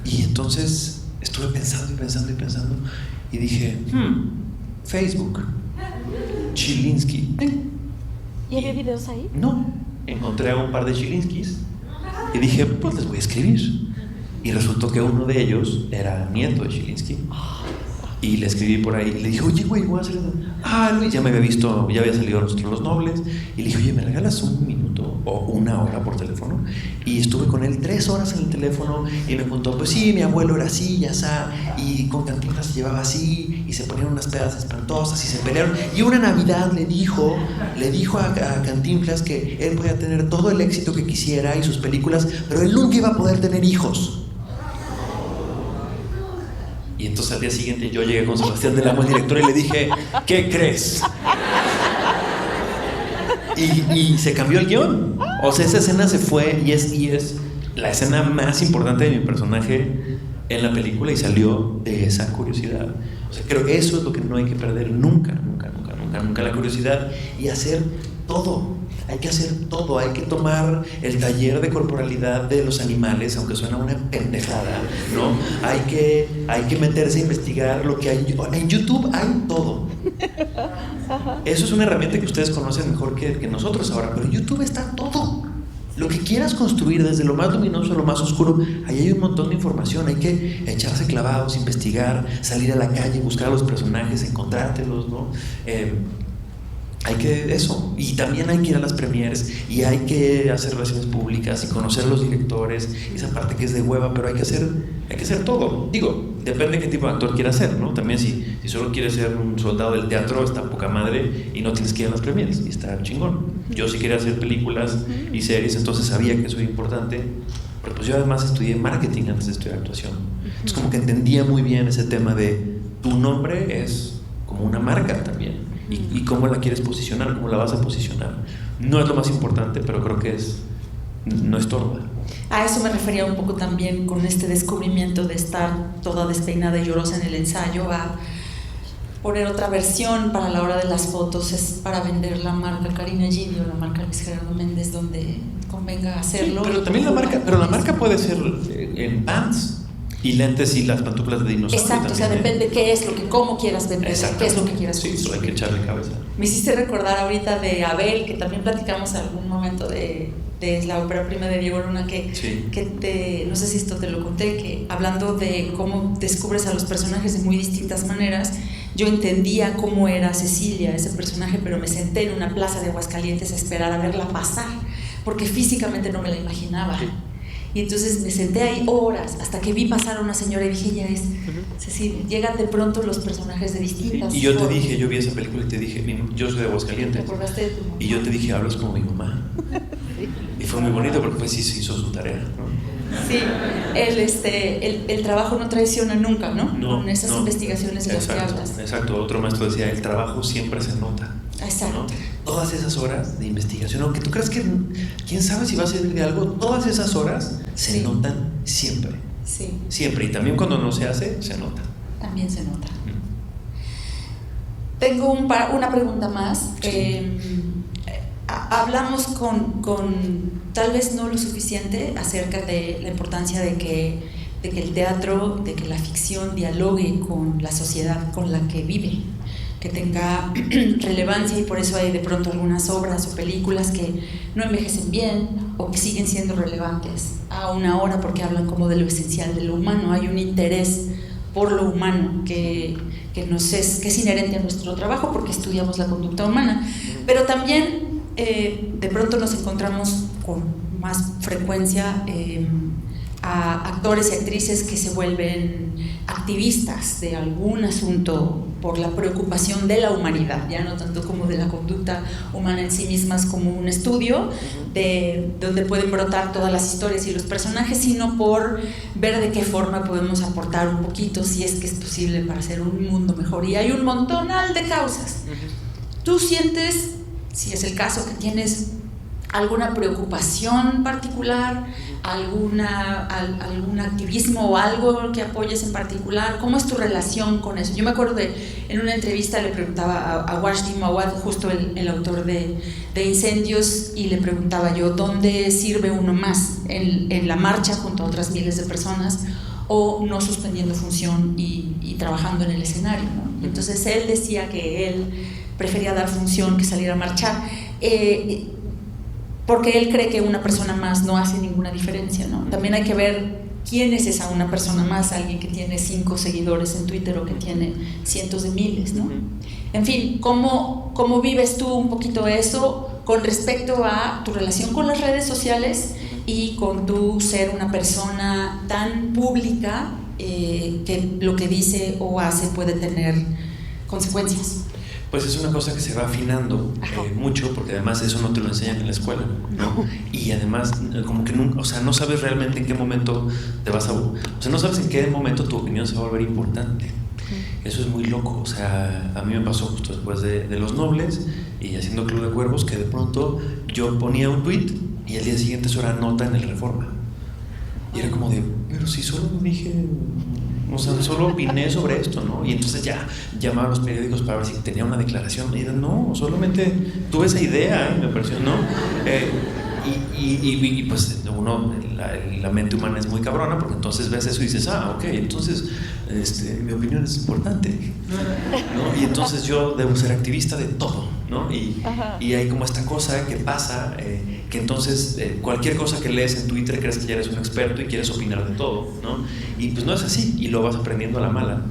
Y entonces estuve pensando y dije, Facebook, Chilinsky. ¿Y había videos ahí? No, encontré a un par de Chilinskys y dije, pues les voy a escribir. Y resultó que uno de ellos era nieto de Chilinsky. Y le escribí por ahí y le dije, oye, güey, voy a hacer eso. Luis, ya me había visto, ya había salido Nosotros los Nobles. Y le dije, oye, ¿me regalas un minuto o una hora por teléfono? Y estuve con él 3 horas en el teléfono y me contó, pues sí, mi abuelo era así, ya está. Y con Cantinflas se llevaba así y se ponían unas pedas espantosas y se pelearon. Y una Navidad le dijo a Cantinflas que él podía tener todo el éxito que quisiera y sus películas, pero él nunca iba a poder tener hijos. Y entonces al día siguiente yo llegué con Sebastián Del Amo, el director, y le dije, ¿qué crees? Y se cambió el guión. O sea, esa escena se fue y es la escena más importante de mi personaje en la película, y salió de esa curiosidad. O sea, creo que eso es lo que no hay que perder nunca, la curiosidad, y hacer todo. Hay que hacer todo, hay que tomar el taller de corporalidad de los animales, aunque suena una pendejada, ¿no? Hay que meterse a investigar lo que hay. En YouTube hay todo. Eso es una herramienta que ustedes conocen mejor que nosotros ahora, pero en YouTube está todo. Lo que quieras construir, desde lo más luminoso a lo más oscuro, ahí hay un montón de información. Hay que echarse clavados, investigar, salir a la calle, buscar a los personajes, encontrártelos, ¿no? Hay que eso, y también hay que ir a las premieres y hay que hacer relaciones públicas y conocer a los directores, esa parte que es de hueva, pero hay que hacer todo. Digo, depende de qué tipo de actor quieras ser, ¿no? También si solo quieres ser un soldado del teatro, está poca madre y no tienes que ir a las premieres y está chingón. Yo sí quería hacer películas y series, entonces sabía que eso era importante, pero pues yo además estudié marketing antes de estudiar actuación. Entonces como que entendía muy bien ese tema de tu nombre es como una marca también. Y cómo la quieres posicionar, cómo la vas a posicionar. No es lo más importante, pero creo que no estorba. A eso me refería un poco también con este descubrimiento de estar toda despeinada y llorosa en el ensayo, a poner otra versión para la hora de las fotos, es para vender la marca Karina Gili o la marca Luis Gerardo Méndez, donde convenga hacerlo. Sí, pero también la marca puede ser en pants y lentes y las pantuflas de dinosaurio. Exacto, también, o sea, depende cómo quieras vender, qué es lo que quieras construir. construir. Sí, hay que echarle cabeza. Me hiciste recordar ahorita de Abel, que también platicamos en algún momento de la ópera prima de Diego Luna, no sé si esto te lo conté, que hablando de cómo descubres a los personajes de muy distintas maneras, yo entendía cómo era Cecilia, ese personaje, pero me senté en una plaza de Aguascalientes a esperar a verla pasar, porque físicamente no me la imaginaba. Y entonces me senté ahí horas hasta que vi pasar a una señora y dije, ya es Cecilia. Llegan de pronto los personajes de distintas y yo formas. te dije, yo vi esa película y te dije, yo soy de Aguascalientes. ¿Te acordaste de tu mamá? Y yo te dije, hablas como mi mamá. Y fue muy bonito porque pues sí se hizo su tarea, ¿no? Sí, el trabajo no traiciona nunca, ¿no? Con esas investigaciones de las que hablas. Exacto, otro maestro decía, el trabajo siempre se nota. Exacto. ¿No? Todas esas horas de investigación, aunque tú creas que quién sabe si va a servir de algo, todas esas horas se notan siempre. Sí. Siempre, y también cuando no se hace, se nota. También se nota. Tengo una pregunta más. Hablamos con tal vez no lo suficiente acerca de la importancia de que el teatro, de que la ficción dialogue con la sociedad con la que vive, que tenga relevancia, y por eso hay de pronto algunas obras o películas que no envejecen bien o que siguen siendo relevantes. a una hora porque hablan como de lo esencial de lo humano. Hay un interés por lo humano que es inherente a nuestro trabajo porque estudiamos la conducta humana, pero también de pronto nos encontramos con más frecuencia a actores y actrices que se vuelven activistas de algún asunto por la preocupación de la humanidad, ya no tanto como de la conducta humana en sí mismas como un estudio de donde pueden brotar todas las historias y los personajes, sino por ver de qué forma podemos aportar un poquito, si es que es posible, para hacer un mundo mejor. Y hay un montonal de causas. ¿Tú sientes, si es el caso, que tienes alguna preocupación particular, algún activismo o algo que apoyes en particular? ¿Cómo es tu relación con eso? Yo me acuerdo en una entrevista le preguntaba a Wajdi Mawad, justo el autor de Incendios, y le preguntaba yo, ¿dónde sirve uno más? ¿En la marcha junto a otras miles de personas o no suspendiendo función y trabajando en el escenario, ¿no? Entonces él decía que él prefería dar función que salir a marchar, porque él cree que una persona más no hace ninguna diferencia, ¿no? También hay que ver quién es esa una persona más, alguien que tiene 5 seguidores en Twitter o que tiene cientos de miles, ¿no? En fin, ¿cómo vives tú un poquito eso con respecto a tu relación con las redes sociales y con tu ser una persona tan pública que lo que dice o hace puede tener consecuencias? Pues es una cosa que se va afinando mucho, porque además eso no te lo enseñan en la escuela, ¿no? Y además como que nunca, o sea, no sabes realmente en qué momento te vas a, o sea, no sabes en qué momento tu opinión se va a volver importante. Eso es muy loco. O sea, a mí me pasó justo después de Los Nobles y haciendo Club de Cuervos, que de pronto yo ponía un tweet y al día siguiente eso era nota en el Reforma, y era como de, pero si solo dije, o sea, solo opiné sobre esto, ¿no? Y entonces ya llamaba a los periódicos para ver si tenía una declaración, y no, solamente tuve esa idea y me pareció, ¿no? Y pues uno, la mente humana es muy cabrona, porque entonces ves eso y dices, ok, entonces mi opinión es importante, ¿no? Y entonces yo debo ser activista de todo, ¿no? Y hay como esta cosa que pasa, que entonces cualquier cosa que lees en Twitter crees que ya eres un experto y quieres opinar de todo, ¿no? Y pues no es así, y lo vas aprendiendo a la mala.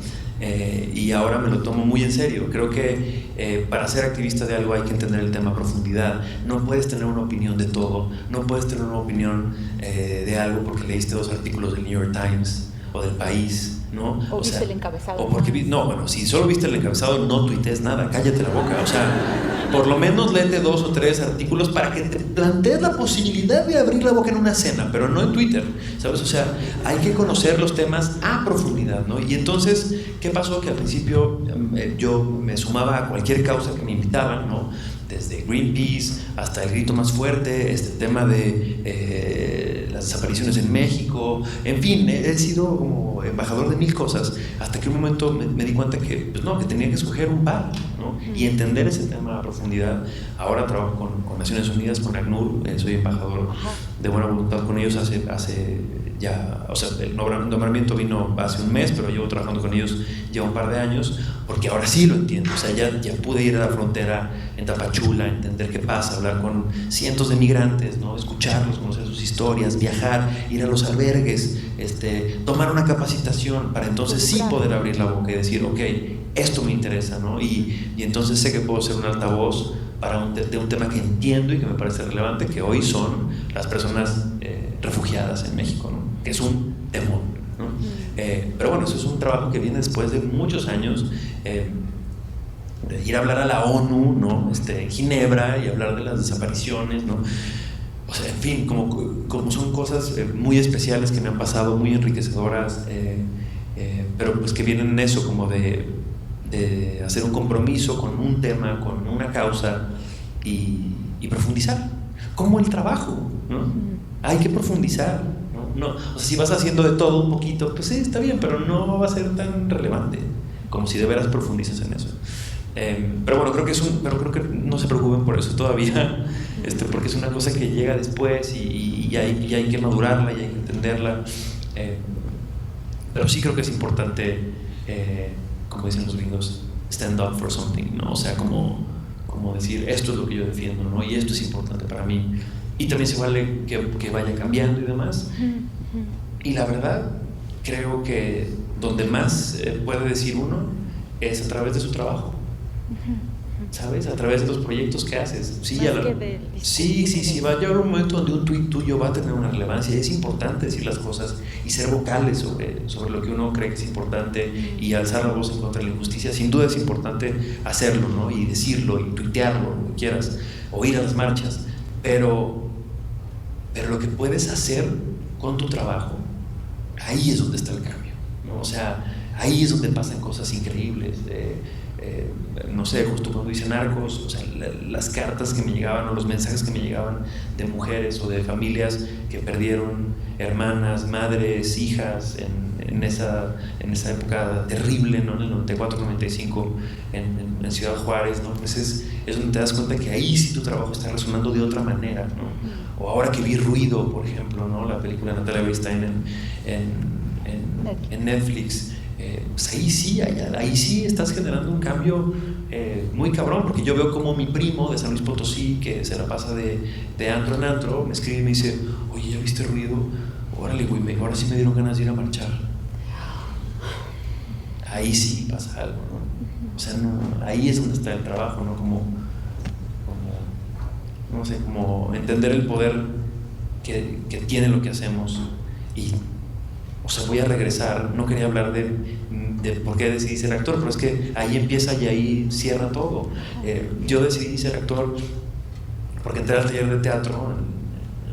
Y ahora me lo tomo muy en serio. Creo que para ser activista de algo hay que entender el tema a profundidad. No puedes tener una opinión de todo, no puedes tener una opinión de algo porque leíste 2 artículos del New York Times o del País, ¿no? O viste el encabezado. O porque bueno, si solo viste el encabezado, no tuitees nada, cállate la boca. O sea, por lo menos léete 2 o 3 artículos para que te plantees la posibilidad de abrir la boca en una cena, pero no en Twitter, ¿sabes? O sea, hay que conocer los temas a profundidad, ¿no? Y entonces, ¿qué pasó? Que al principio yo me sumaba a cualquier causa que me invitaban, ¿no? Desde Greenpeace hasta el grito más fuerte, este tema de las desapariciones en México, en fin, he sido como embajador de 1000 cosas, hasta que un momento me di cuenta que, pues no, que tenía que escoger un par, ¿no? Y entender ese tema a profundidad. Ahora trabajo con Naciones Unidas, con ACNUR, soy embajador de buena voluntad con ellos hace ya, o sea, el nombramiento vino hace un mes, pero llevo trabajando con ellos ya un par de años, porque ahora sí lo entiendo. O sea, ya pude ir a la frontera en Tapachula, entender qué pasa, hablar con cientos de migrantes, ¿no? Escucharlos, conocer sus historias, viajar, ir a los albergues, tomar una capacitación para entonces sí poder abrir la boca y decir, ok, esto me interesa, ¿no? Y entonces sé que puedo ser un altavoz para de un tema que entiendo y que me parece relevante, que hoy son las personas refugiadas en México, ¿no? Que es un temor, ¿no? Pero bueno, eso es un trabajo que viene después de muchos años de ir a hablar a la ONU, ¿no? En Ginebra, y hablar de las desapariciones, ¿no? O sea, en fin, como son cosas muy especiales que me han pasado, muy enriquecedoras, pero pues que vienen en eso, como de hacer un compromiso con un tema, con una causa y profundizar, como el trabajo, ¿no? Hay que profundizar, ¿no? O sea, si vas haciendo de todo un poquito, pues sí, está bien, pero no va a ser tan relevante como si de veras profundizas en eso. Pero bueno, creo que no se preocupen por eso todavía, porque es una cosa que llega después y hay que madurarla y hay que entenderla. Pero sí creo que es importante, como dicen los gringos, stand up for something, ¿no? O sea, como decir, esto es lo que yo defiendo, ¿no? Y esto es importante para mí. y también se vale que vaya cambiando y demás. Y la verdad, creo que donde más puede decir uno es a través de su trabajo, ¿sabes? A través de los proyectos que haces. Sí, va a llegar un momento donde un tuit tuyo va a tener una relevancia, y es importante decir las cosas y ser vocales sobre lo que uno cree que es importante, y alzar la voz en contra de la injusticia. Sin duda es importante hacerlo, ¿no? Y decirlo y tuitearlo, lo que quieras, o ir a las marchas, pero lo que puedes hacer con tu trabajo, ahí es donde está el cambio, ¿no? O sea, ahí es donde pasan cosas increíbles. No sé, justo cuando dice Narcos, o sea, las cartas que me llegaban o los mensajes que me llegaban de mujeres o de familias que perdieron hermanas, madres, hijas en esa época terrible, ¿no? En el 94-95 en Ciudad Juárez, ¿no? Pues es donde te das cuenta que ahí sí tu trabajo está resonando de otra manera, ¿no? O ahora que vi Ruido, por ejemplo, ¿no? La película de Natalia Beristain en Netflix. Pues ahí sí estás generando un cambio muy cabrón, porque yo veo como mi primo de San Luis Potosí, que se la pasa de antro en antro, me escribe y me dice: oye, ¿ya viste Ruido? Órale, güey, ahora sí me dieron ganas de ir a marchar. Ahí sí pasa algo, ¿no? O sea, no, ahí es donde está el trabajo, ¿no? Como no sé, como entender el poder que tiene lo que hacemos. Y o sea, voy a regresar, no quería hablar de por qué decidí ser actor, pero es que ahí empieza y ahí cierra todo. Yo decidí ser actor porque entré al taller de teatro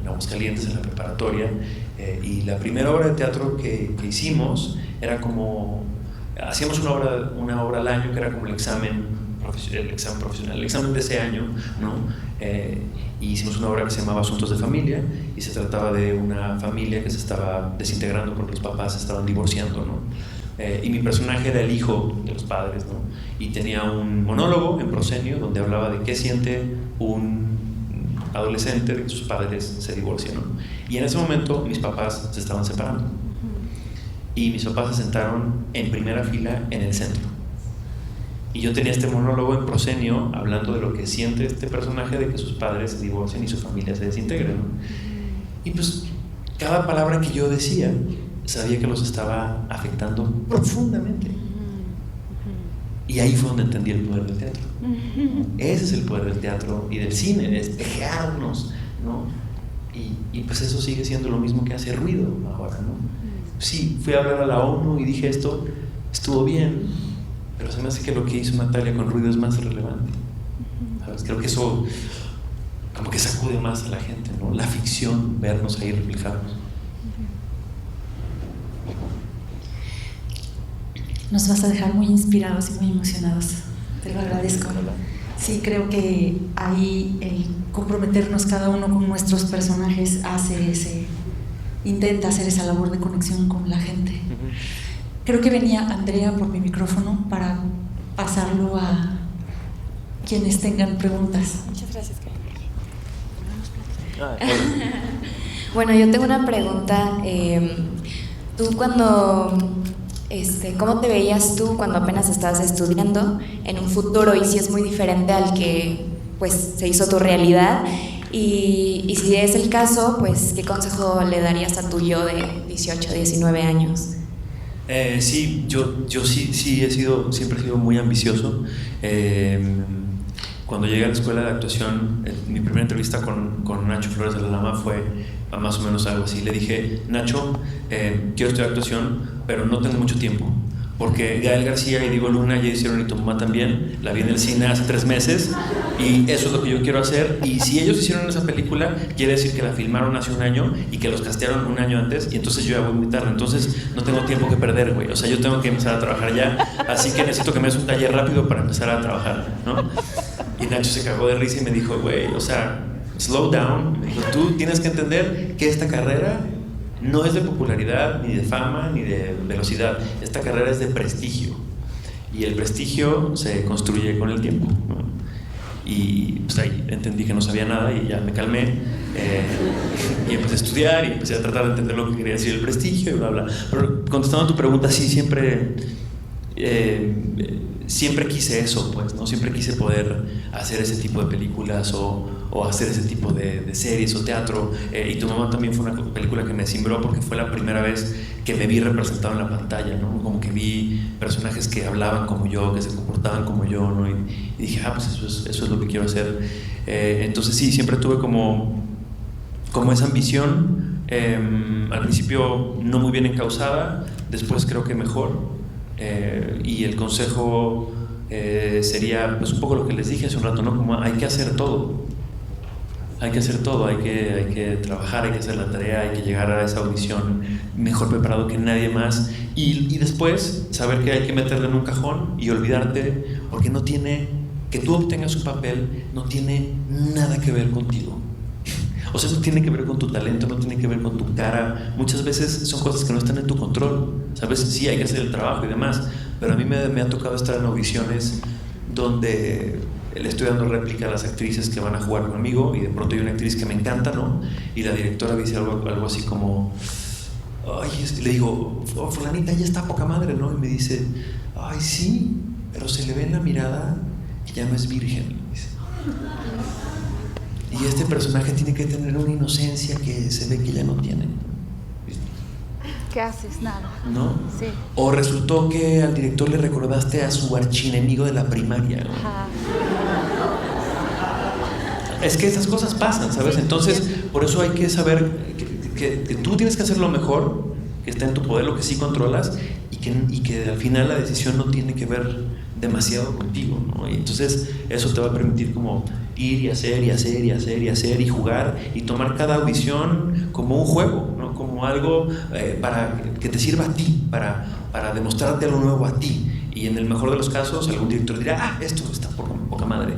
en Aguascalientes, en la preparatoria, y la primera obra de teatro que hicimos era como, hacíamos una obra al año, que era como el examen profesional, el examen de ese año, ¿no? Y hicimos una obra que se llamaba Asuntos de Familia, y se trataba de una familia que se estaba desintegrando porque los papás se estaban divorciando, ¿no? Y mi personaje era el hijo de los padres, ¿no? Y tenía un monólogo en proscenio donde hablaba de qué siente un adolescente de que sus padres se divorcian, ¿no? Y en ese momento mis papás se estaban separando, y mis papás se sentaron en primera fila en el centro. Y yo tenía este monólogo en proscenio hablando de lo que siente este personaje de que sus padres se divorcian y su familia se desintegra, ¿no? Y pues cada palabra que yo decía sabía que los estaba afectando profundamente. Y ahí fue donde entendí el poder del teatro. Ese es el poder del teatro y del cine, despejarnos, ¿no? Y pues eso sigue siendo lo mismo que hace Ruido ahora, ¿no? Sí, fui a hablar a la ONU y dije esto, estuvo bien, pero se me hace que lo que hizo Natalia con Ruido es más relevante, ¿sabes? Creo que eso como que sacude más a la gente, ¿no? La ficción, vernos ahí reflejados. Nos vas a dejar muy inspirados y muy emocionados. Te lo agradezco. Sí, creo que ahí el comprometernos cada uno con nuestros personajes intenta hacer esa labor de conexión con la gente. Creo que venía Andrea por mi micrófono para pasarlo a quienes tengan preguntas. Muchas gracias, Bueno, yo tengo una pregunta. Tú ¿cómo te veías tú cuando apenas estabas estudiando en un futuro, y si es muy diferente al que pues se hizo tu realidad? Y si es el caso, pues ¿qué consejo le darías a tu yo de 18, 19 años? Sí, yo sí siempre he sido muy ambicioso. Cuando llegué a la escuela de actuación, mi primera entrevista con Nacho Flores de la Lama fue más o menos algo así. Le dije: Nacho, quiero estudiar actuación, pero no tengo mucho tiempo, porque Gael García y Diego Luna ya hicieron Y tu mamá también, la vi en el cine hace 3 meses, y eso es lo que yo quiero hacer. Y si ellos hicieron esa película, quiere decir que la filmaron hace un año y que los castearon un año antes, y entonces yo ya voy muy tarde, entonces no tengo tiempo que perder, güey. O sea, yo tengo que empezar a trabajar ya, así que necesito que me des un taller rápido para empezar a trabajar, ¿no? Y Nacho se cagó de risa y me dijo: güey, o sea, slow down. Me dijo: tú tienes que entender que esta carrera no es de popularidad, ni de fama, ni de velocidad. Esta carrera es de prestigio, y el prestigio se construye con el tiempo, ¿no? Y pues ahí entendí que no sabía nada y ya me calmé, y empecé a estudiar y empecé a tratar de entender lo que quería decir el prestigio y bla bla. Pero contestando a tu pregunta, sí, siempre quise eso, pues, ¿no? Siempre quise poder hacer ese tipo de películas o o hacer ese tipo de series o teatro. Y Tu mamá también fue una película que me cimbró porque fue la primera vez que me vi representado en la pantalla, ¿no? Como que vi personajes que hablaban como yo, que se comportaban como yo, ¿no? Y dije, pues eso es lo que quiero hacer. Entonces sí, siempre tuve como esa ambición, al principio no muy bien encauzada, después creo que mejor, y el consejo sería pues un poco lo que les dije hace un rato, ¿no? Como hay que hacer todo, hay que trabajar, hay que hacer la tarea, hay que llegar a esa audición mejor preparado que nadie más, y después saber que hay que meterle en un cajón y olvidarte, porque que tú obtengas un papel no tiene nada que ver contigo. O sea, no tiene que ver con tu talento, no tiene que ver con tu cara. Muchas veces son cosas que no están en tu control. ¿Sabes? Sí, hay que hacer el trabajo y demás, pero a mí me ha tocado estar en audiciones donde le estoy dando réplica a las actrices que van a jugar conmigo y de pronto hay una actriz que me encanta, ¿no? Y la directora dice algo así como, ay, le digo, fulanita, ya está poca madre, ¿no? Y me dice, ay, sí, pero se le ve en la mirada que ya no es virgen, dice. Y este personaje tiene que tener una inocencia que se ve que ya no tiene. ¿Qué haces? Nada. ¿No? Sí. O resultó que al director le recordaste a su archienemigo de la primaria, ¿no? Ajá. Es que esas cosas pasan, ¿sabes? Entonces, por eso hay que saber que tú tienes que hacer lo mejor, que está en tu poder, lo que sí controlas, y que al final la decisión no tiene que ver demasiado contigo, ¿no? Y entonces eso te va a permitir como ir y hacer y hacer y hacer y hacer y jugar y tomar cada audición como un juego, ¿no? Como algo para que te sirva a ti, para demostrarte algo nuevo a ti. Y en el mejor de los casos algún director dirá, esto está poca madre,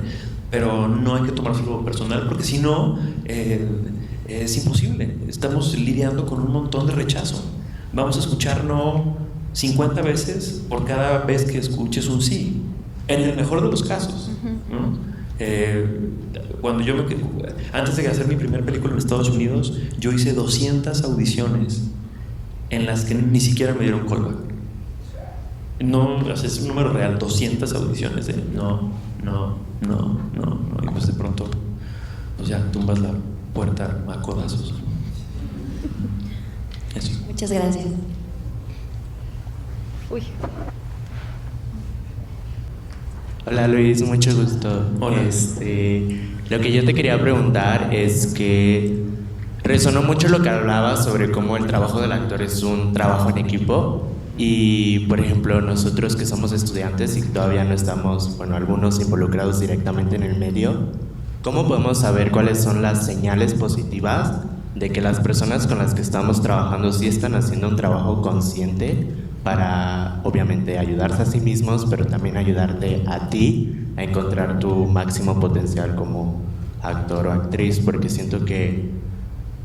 pero no hay que tomárselo personal, porque si no es imposible. Estamos lidiando con un montón de rechazo. Vamos a escuchar no 50 veces por cada vez que escuches un sí, en el mejor de los casos, ¿no? Cuando antes de hacer mi primera película en Estados Unidos, yo hice 200 audiciones en las que ni siquiera me dieron callback. No, o sea, es un número real, 200 audiciones de no, y pues de pronto pues ya tumbas la puerta a codazos. Eso. Muchas gracias. Uy. Hola Luis, mucho gusto. Hola. Lo que yo te quería preguntar es que resonó mucho lo que hablabas sobre cómo el trabajo del actor es un trabajo en equipo y, por ejemplo, nosotros que somos estudiantes y todavía no estamos, bueno, algunos involucrados directamente en el medio, ¿cómo podemos saber cuáles son las señales positivas de que las personas con las que estamos trabajando sí están haciendo un trabajo consciente para, obviamente, ayudarse a sí mismos, pero también ayudarte a ti a encontrar tu máximo potencial como actor o actriz? Porque siento que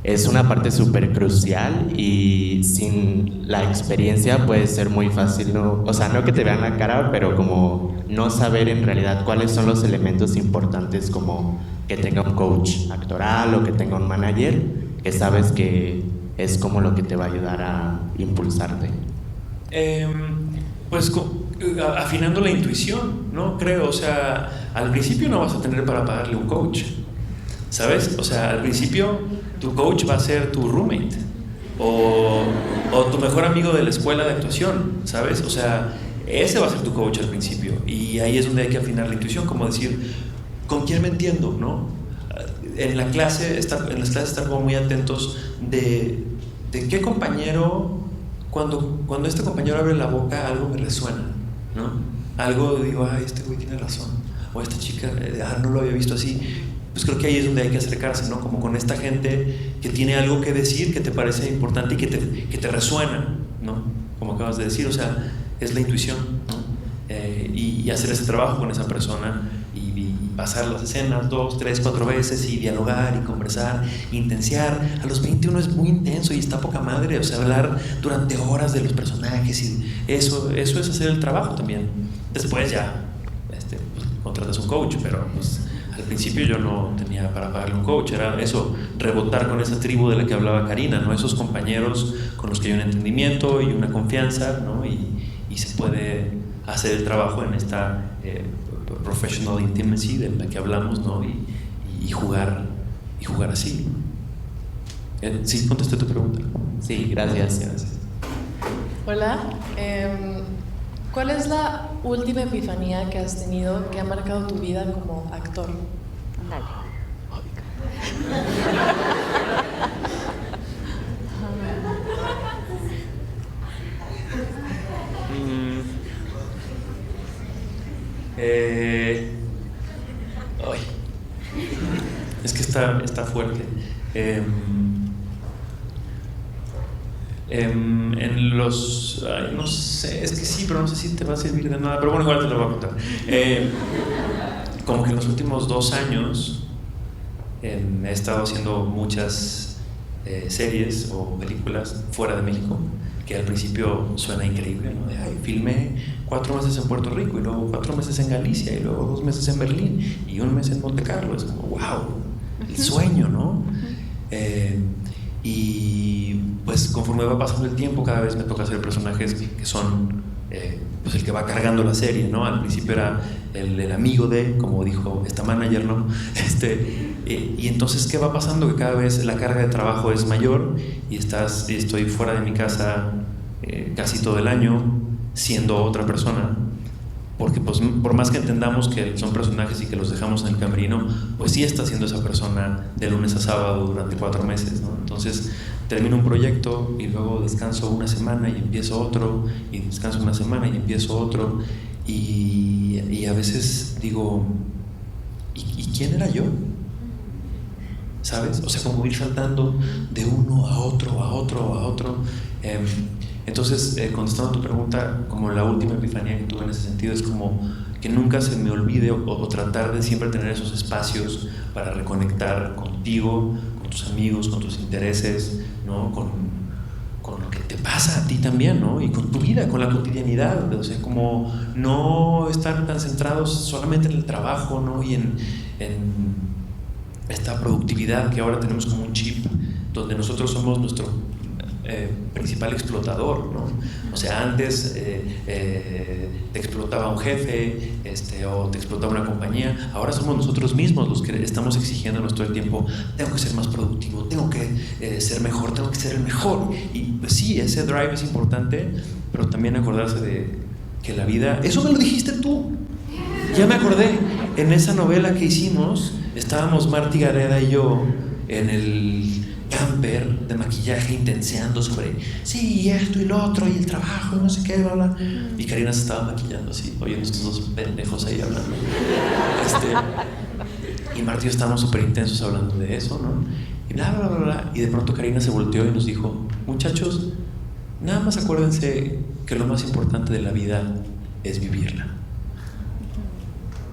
es una parte súper crucial y sin la experiencia puede ser muy fácil, ¿no? O sea, no que te vean la cara, pero como no saber en realidad cuáles son los elementos importantes, como que tenga un coach actoral o que tenga un manager, que sabes que es como lo que te va a ayudar a impulsarte. Pues afinando la intuición, ¿no? Creo, o sea, al principio no vas a tener para pagarle un coach, ¿sabes? O sea, al principio tu coach va a ser tu roommate o tu mejor amigo de la escuela de actuación, ¿sabes? O sea, ese va a ser tu coach al principio y ahí es donde hay que afinar la intuición, como decir, ¿con quién me entiendo, no? En las clases estar como muy atentos de qué compañero. Cuando este compañero abre la boca, algo me resuena, ¿no? Algo digo, este güey tiene razón, o esta chica, no lo había visto así. Pues creo que ahí es donde hay que acercarse, ¿no? Como con esta gente que tiene algo que decir, que te parece importante y que te resuena, ¿no? Como acabas de decir, o sea, es la intuición, ¿no? Y hacer ese trabajo con esa persona y pasar las escenas 2, 3, 4 veces y dialogar y conversar, intensiar. A los 21 es muy intenso y está poca madre, o sea, hablar durante horas de los personajes y eso es hacer el trabajo también. Después ya pues, contratas un coach, pero pues al principio yo no tenía para pagarle un coach, era eso, rebotar con esa tribu de la que hablaba Karina, ¿no? Esos compañeros con los que hay un entendimiento y una confianza, ¿no? Y se puede hacer el trabajo en esta professional intimacy de la que hablamos, ¿no? Y y jugar así. ¿Sí contesté tu pregunta? Sí, gracias. Hola, ¿cuál es la última epifanía que has tenido que ha marcado tu vida como actor? Ándale. Ay, es que está fuerte. En los... Ay, no sé, es que sí, pero no sé si te va a servir de nada. Pero bueno, igual te lo voy a contar. Como que en los últimos 2 años he estado haciendo muchas series o películas fuera de México, que al principio suena increíble, ¿no? Ay, filmé 4 meses en Puerto Rico y luego 4 meses en Galicia y luego 2 meses en Berlín y 1 mes en Monte Carlo. Es como, wow, el sueño, ¿no? Y pues conforme va pasando el tiempo, cada vez me toca hacer personajes que son pues el que va cargando la serie, ¿no? Al principio era el amigo de, como dijo esta manager, ¿no? Y entonces, ¿qué va pasando? Que cada vez la carga de trabajo es mayor y estoy fuera de mi casa casi todo el año siendo otra persona, porque pues por más que entendamos que son personajes y que los dejamos en el camerino, pues sí está siendo esa persona de lunes a sábado durante 4 meses, ¿no? Entonces termino un proyecto y luego descanso 1 semana y empiezo otro, y descanso 1 semana y empiezo otro, y a veces digo, ¿y quién era yo? ¿Sabes? O sea, como ir saltando de uno a otro, a otro, a otro. Entonces, contestando a tu pregunta, como la última epifanía que tuve en ese sentido es como que nunca se me olvide o tratar de siempre tener esos espacios para reconectar contigo, con tus amigos, con tus intereses, ¿no? Con lo que te pasa a ti también, ¿no? Y con tu vida, con la cotidianidad. O sea, como no estar tan centrados solamente en el trabajo, ¿no? Y en esta productividad que ahora tenemos como un chip, donde nosotros somos nuestro principal explotador, ¿no? O sea, antes te explotaba un jefe o te explotaba una compañía. Ahora somos nosotros mismos los que estamos exigiéndonos todo el tiempo: tengo que ser más productivo, tengo que ser mejor, tengo que ser el mejor. Y pues sí, ese drive es importante, pero también acordarse de que la vida... Eso me lo dijiste tú. Ya me acordé. En esa novela que hicimos, estábamos Martí Gareda y yo en el camper de maquillaje intenseando sobre sí, esto y lo otro y el trabajo y no sé qué, bla, bla. Y Karina se estaba maquillando así, oyendo estos 2 pendejos ahí hablando. Y Martí y yo estábamos súper intensos hablando de eso, ¿no? Y bla, bla, bla, bla. Y de pronto Karina se volteó y nos dijo: muchachos, nada más acuérdense que lo más importante de la vida es vivirla.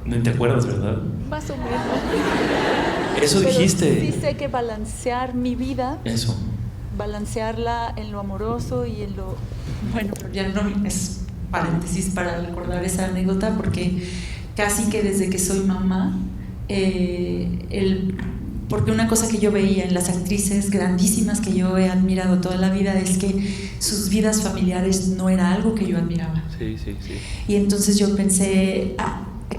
No te acuerdas, ¿verdad? Más o menos. Eso Pero dijiste. sí sé que balancear mi vida, Eso. balancearla en lo amoroso y en lo... Bueno, pero ya no es paréntesis para recordar esa anécdota, porque casi que desde que soy mamá, porque una cosa que yo veía en las actrices grandísimas que yo he admirado toda la vida es que sus vidas familiares no era algo que yo admiraba. Sí. Y entonces yo pensé,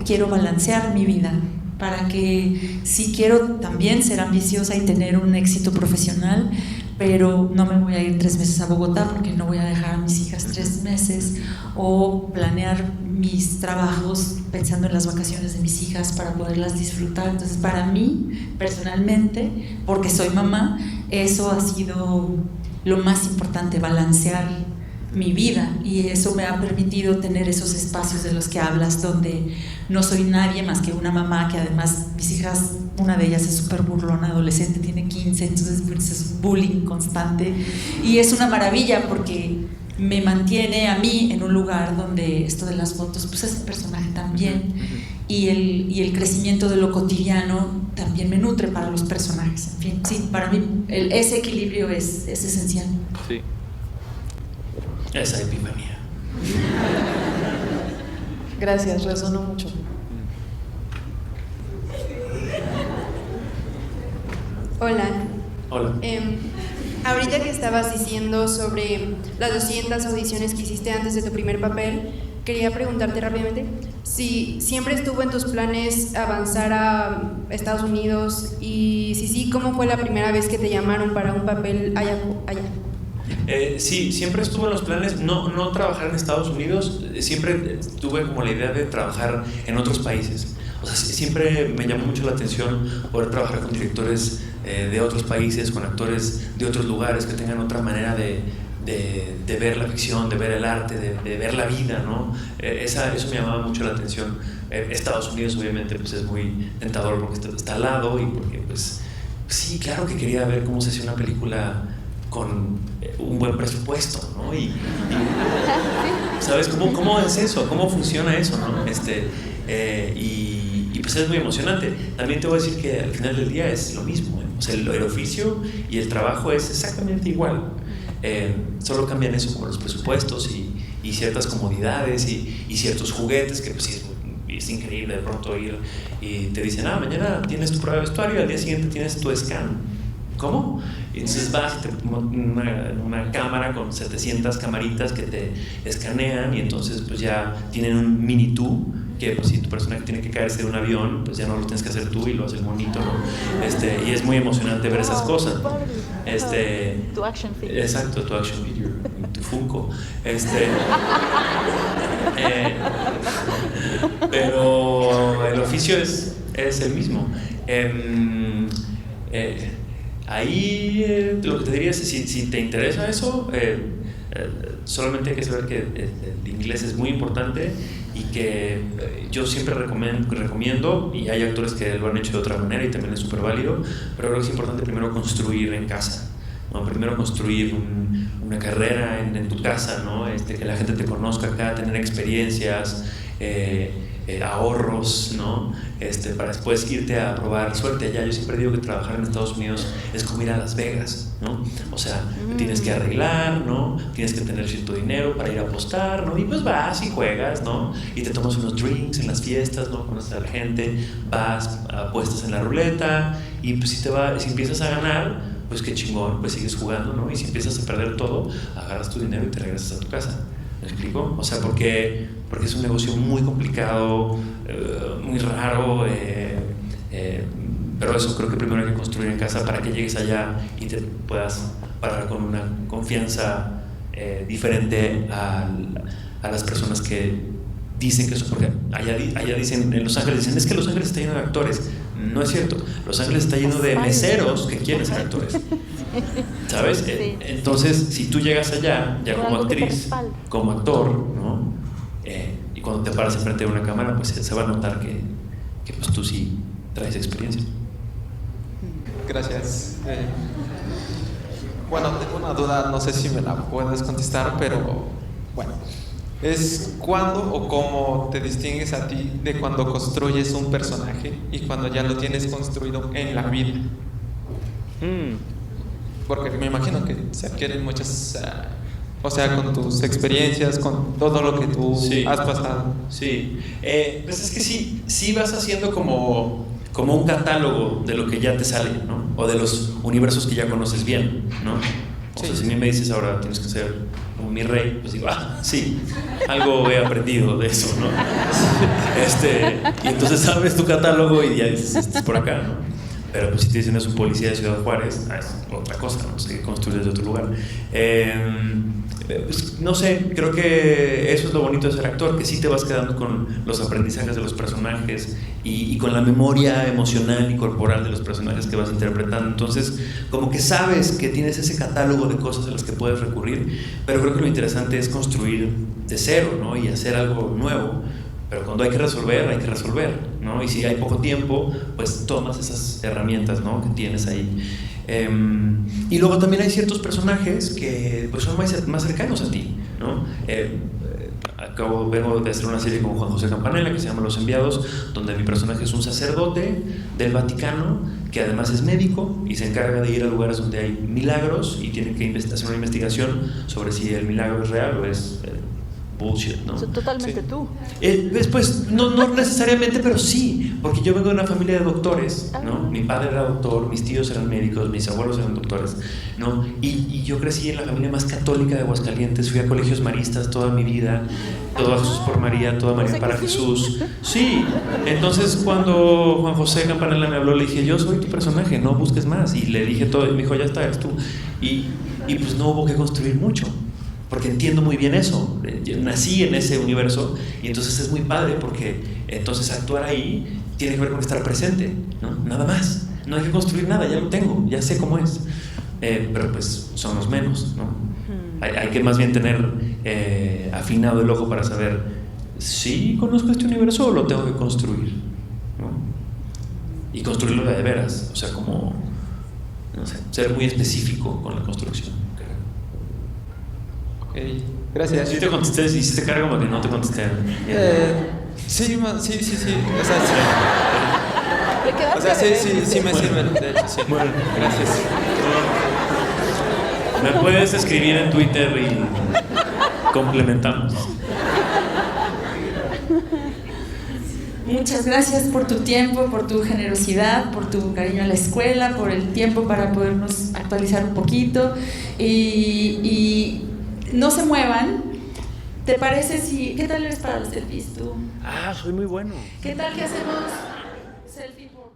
quiero balancear mi vida para que sí quiero también ser ambiciosa y tener un éxito profesional, pero no me voy a ir 3 meses a Bogotá porque no voy a dejar a mis hijas 3 meses, o planear mis trabajos pensando en las vacaciones de mis hijas para poderlas disfrutar. Entonces, para mí, personalmente, porque soy mamá, eso ha sido lo más importante, balancear mi vida, y eso me ha permitido tener esos espacios de los que hablas, donde no soy nadie más que una mamá, que además mis hijas, una de ellas es súper burlona, adolescente, tiene 15, entonces pues, es bullying constante, y es una maravilla porque me mantiene a mí en un lugar donde esto de las fotos, pues ese personaje también, y el crecimiento de lo cotidiano también me nutre para los personajes. En fin, sí, para mí ese equilibrio es esencial. Sí. Esa epifanía. Gracias, resonó mucho. Hola. Hola. Ahorita que estabas diciendo sobre las 200 audiciones que hiciste antes de tu primer papel, quería preguntarte rápidamente si siempre estuvo en tus planes avanzar a Estados Unidos y si sí, ¿cómo fue la primera vez que te llamaron para un papel allá? Sí, siempre estuvo en los planes, no trabajar en Estados Unidos, siempre tuve como la idea de trabajar en otros países. O sea, siempre me llamó mucho la atención poder trabajar con directores de otros países, con actores de otros lugares que tengan otra manera de ver la ficción, de ver el arte, de ver la vida, ¿no? Eso me llamaba mucho la atención. Estados Unidos obviamente pues es muy tentador porque está al lado y porque pues sí, claro que quería ver cómo se hacía una película con un buen presupuesto, ¿no? Y ¿sabes cómo es eso? ¿Cómo funciona eso, no? Y pues es muy emocionante. También te voy a decir que al final del día es lo mismo, ¿eh? O sea, el oficio y el trabajo es exactamente igual. Solo cambian eso como los presupuestos y ciertas comodidades y ciertos juguetes que pues sí es increíble de pronto ir y te dicen, mañana tienes tu prueba de vestuario y al día siguiente tienes tu scan. ¿Cómo? Y entonces vas y te ponen una cámara con 700 camaritas que te escanean y entonces pues ya tienen un mini tú que pues, si tu personaje tiene que caerse de un avión pues ya no lo tienes que hacer tú y lo hace el monito, ¿no? Y es muy emocionante ver esas cosas. Tu action figure. Exacto, tu action figure, tu Funko. Pero el oficio es el mismo. Ahí lo que te diría es si te interesa eso, solamente hay que saber que el inglés es muy importante y que yo siempre recomiendo, y hay actores que lo han hecho de otra manera y también es súper válido, pero creo que es importante primero construir en casa, ¿no? Primero construir una carrera en tu casa, ¿no? Que la gente te conozca acá, tener experiencias, ahorros, ¿no? Para después irte a probar suerte allá. Yo siempre digo que trabajar en Estados Unidos es como ir a Las Vegas, ¿no? O sea, tienes que arreglar, ¿no? Tienes que tener cierto dinero para ir a apostar, ¿no? Y pues vas y juegas, ¿no? Y te tomas unos drinks en las fiestas, ¿no? Conoces a la gente, vas, apuestas en la ruleta y pues si empiezas a ganar, pues qué chingón, pues sigues jugando, ¿no? Y si empiezas a perder todo, agarras tu dinero y te regresas a tu casa. ¿Me explico? O sea, porque es un negocio muy complicado, muy raro, pero eso creo que primero hay que construir en casa para que llegues allá y te puedas parar con una confianza diferente a las personas que dicen que eso, porque allá dicen, en Los Ángeles dicen, es que Los Ángeles está lleno de actores. No es cierto, Los Ángeles está lleno de meseros que quieren ser actores, ¿sabes? Entonces, si tú llegas allá, ya como actriz, como actor, ¿no? Y cuando te paras enfrente de una cámara, pues se va a notar que pues tú sí traes experiencia. Gracias. Bueno, tengo una duda, no sé si me la puedes contestar, pero bueno. Es cuándo o cómo te distingues a ti de cuando construyes un personaje y cuando ya lo tienes construido en la vida. Porque me imagino que se adquieren muchas, o sea, con tus experiencias, con todo lo que tú has pasado. Sí, pues es que sí vas haciendo como un catálogo de lo que ya te sale, ¿no? O de los universos que ya conoces bien, ¿no? O sea, si a mí me dices ahora tienes que ser como mi rey, pues digo, sí, algo he aprendido de eso, ¿no? Y entonces sabes tu catálogo y ya dices, es por acá, ¿no? Pero pues si te dicen es un policía de Ciudad Juárez, es otra cosa, no sé, construyes de otro lugar. Pues, no sé, creo que eso es lo bonito de ser actor, que sí te vas quedando con los aprendizajes de los personajes y con la memoria emocional y corporal de los personajes que vas interpretando. Entonces, como que sabes que tienes ese catálogo de cosas a las que puedes recurrir, pero creo que lo interesante es construir de cero, ¿no? Y hacer algo nuevo. Pero cuando hay que resolver, ¿no? Y si hay poco tiempo, pues tomas esas herramientas, ¿no? Que tienes ahí. Y luego también hay ciertos personajes que pues, son más cercanos a ti, ¿no? Vengo de hacer una serie con Juan José Campanella que se llama Los Enviados, donde mi personaje es un sacerdote del Vaticano que además es médico y se encarga de ir a lugares donde hay milagros y tiene que hacer una investigación sobre si el milagro es real o es bullshit, ¿no? Totalmente tú. Pues no necesariamente, pero sí, porque yo vengo de una familia de doctores, ¿no? Mi padre era doctor, mis tíos eran médicos, mis abuelos eran doctores, ¿no? Y yo crecí en la familia más católica de Aguascalientes, fui a colegios maristas toda mi vida, todo a Jesús por María, toda María para Jesús. Sí, entonces cuando Juan José Campanella me habló, le dije, yo soy tu personaje, no busques más. Y le dije todo, y me dijo, ya está, eres tú. Y pues no hubo que construir mucho, porque entiendo muy bien eso. Yo nací en ese universo y entonces es muy padre, porque entonces actuar ahí tiene que ver con estar presente, ¿no? Nada más. No hay que construir nada, ya lo tengo, ya sé cómo es. Pero pues son los menos, ¿no? Hay que más bien tener afinado el ojo para saber si conozco este universo o lo tengo que construir, ¿no? Y construirlo de veras, o sea, como, no sé, ser muy específico con la construcción. Ok, gracias. Sí te contesté, hiciste cara como que no te contesté. Sí. O sea, sí. ¿Le quedaste O sea, de ver? sí me sirven, de hecho, sí. Bueno. Gracias. Me puedes escribir en Twitter y complementamos. Muchas gracias por tu tiempo, por tu generosidad, por tu cariño a la escuela, por el tiempo para podernos actualizar un poquito. Y no se muevan. ¿Te parece si... ¿Qué tal eres para los selfies tú? Soy muy bueno. ¿Qué tal que hacemos selfie por...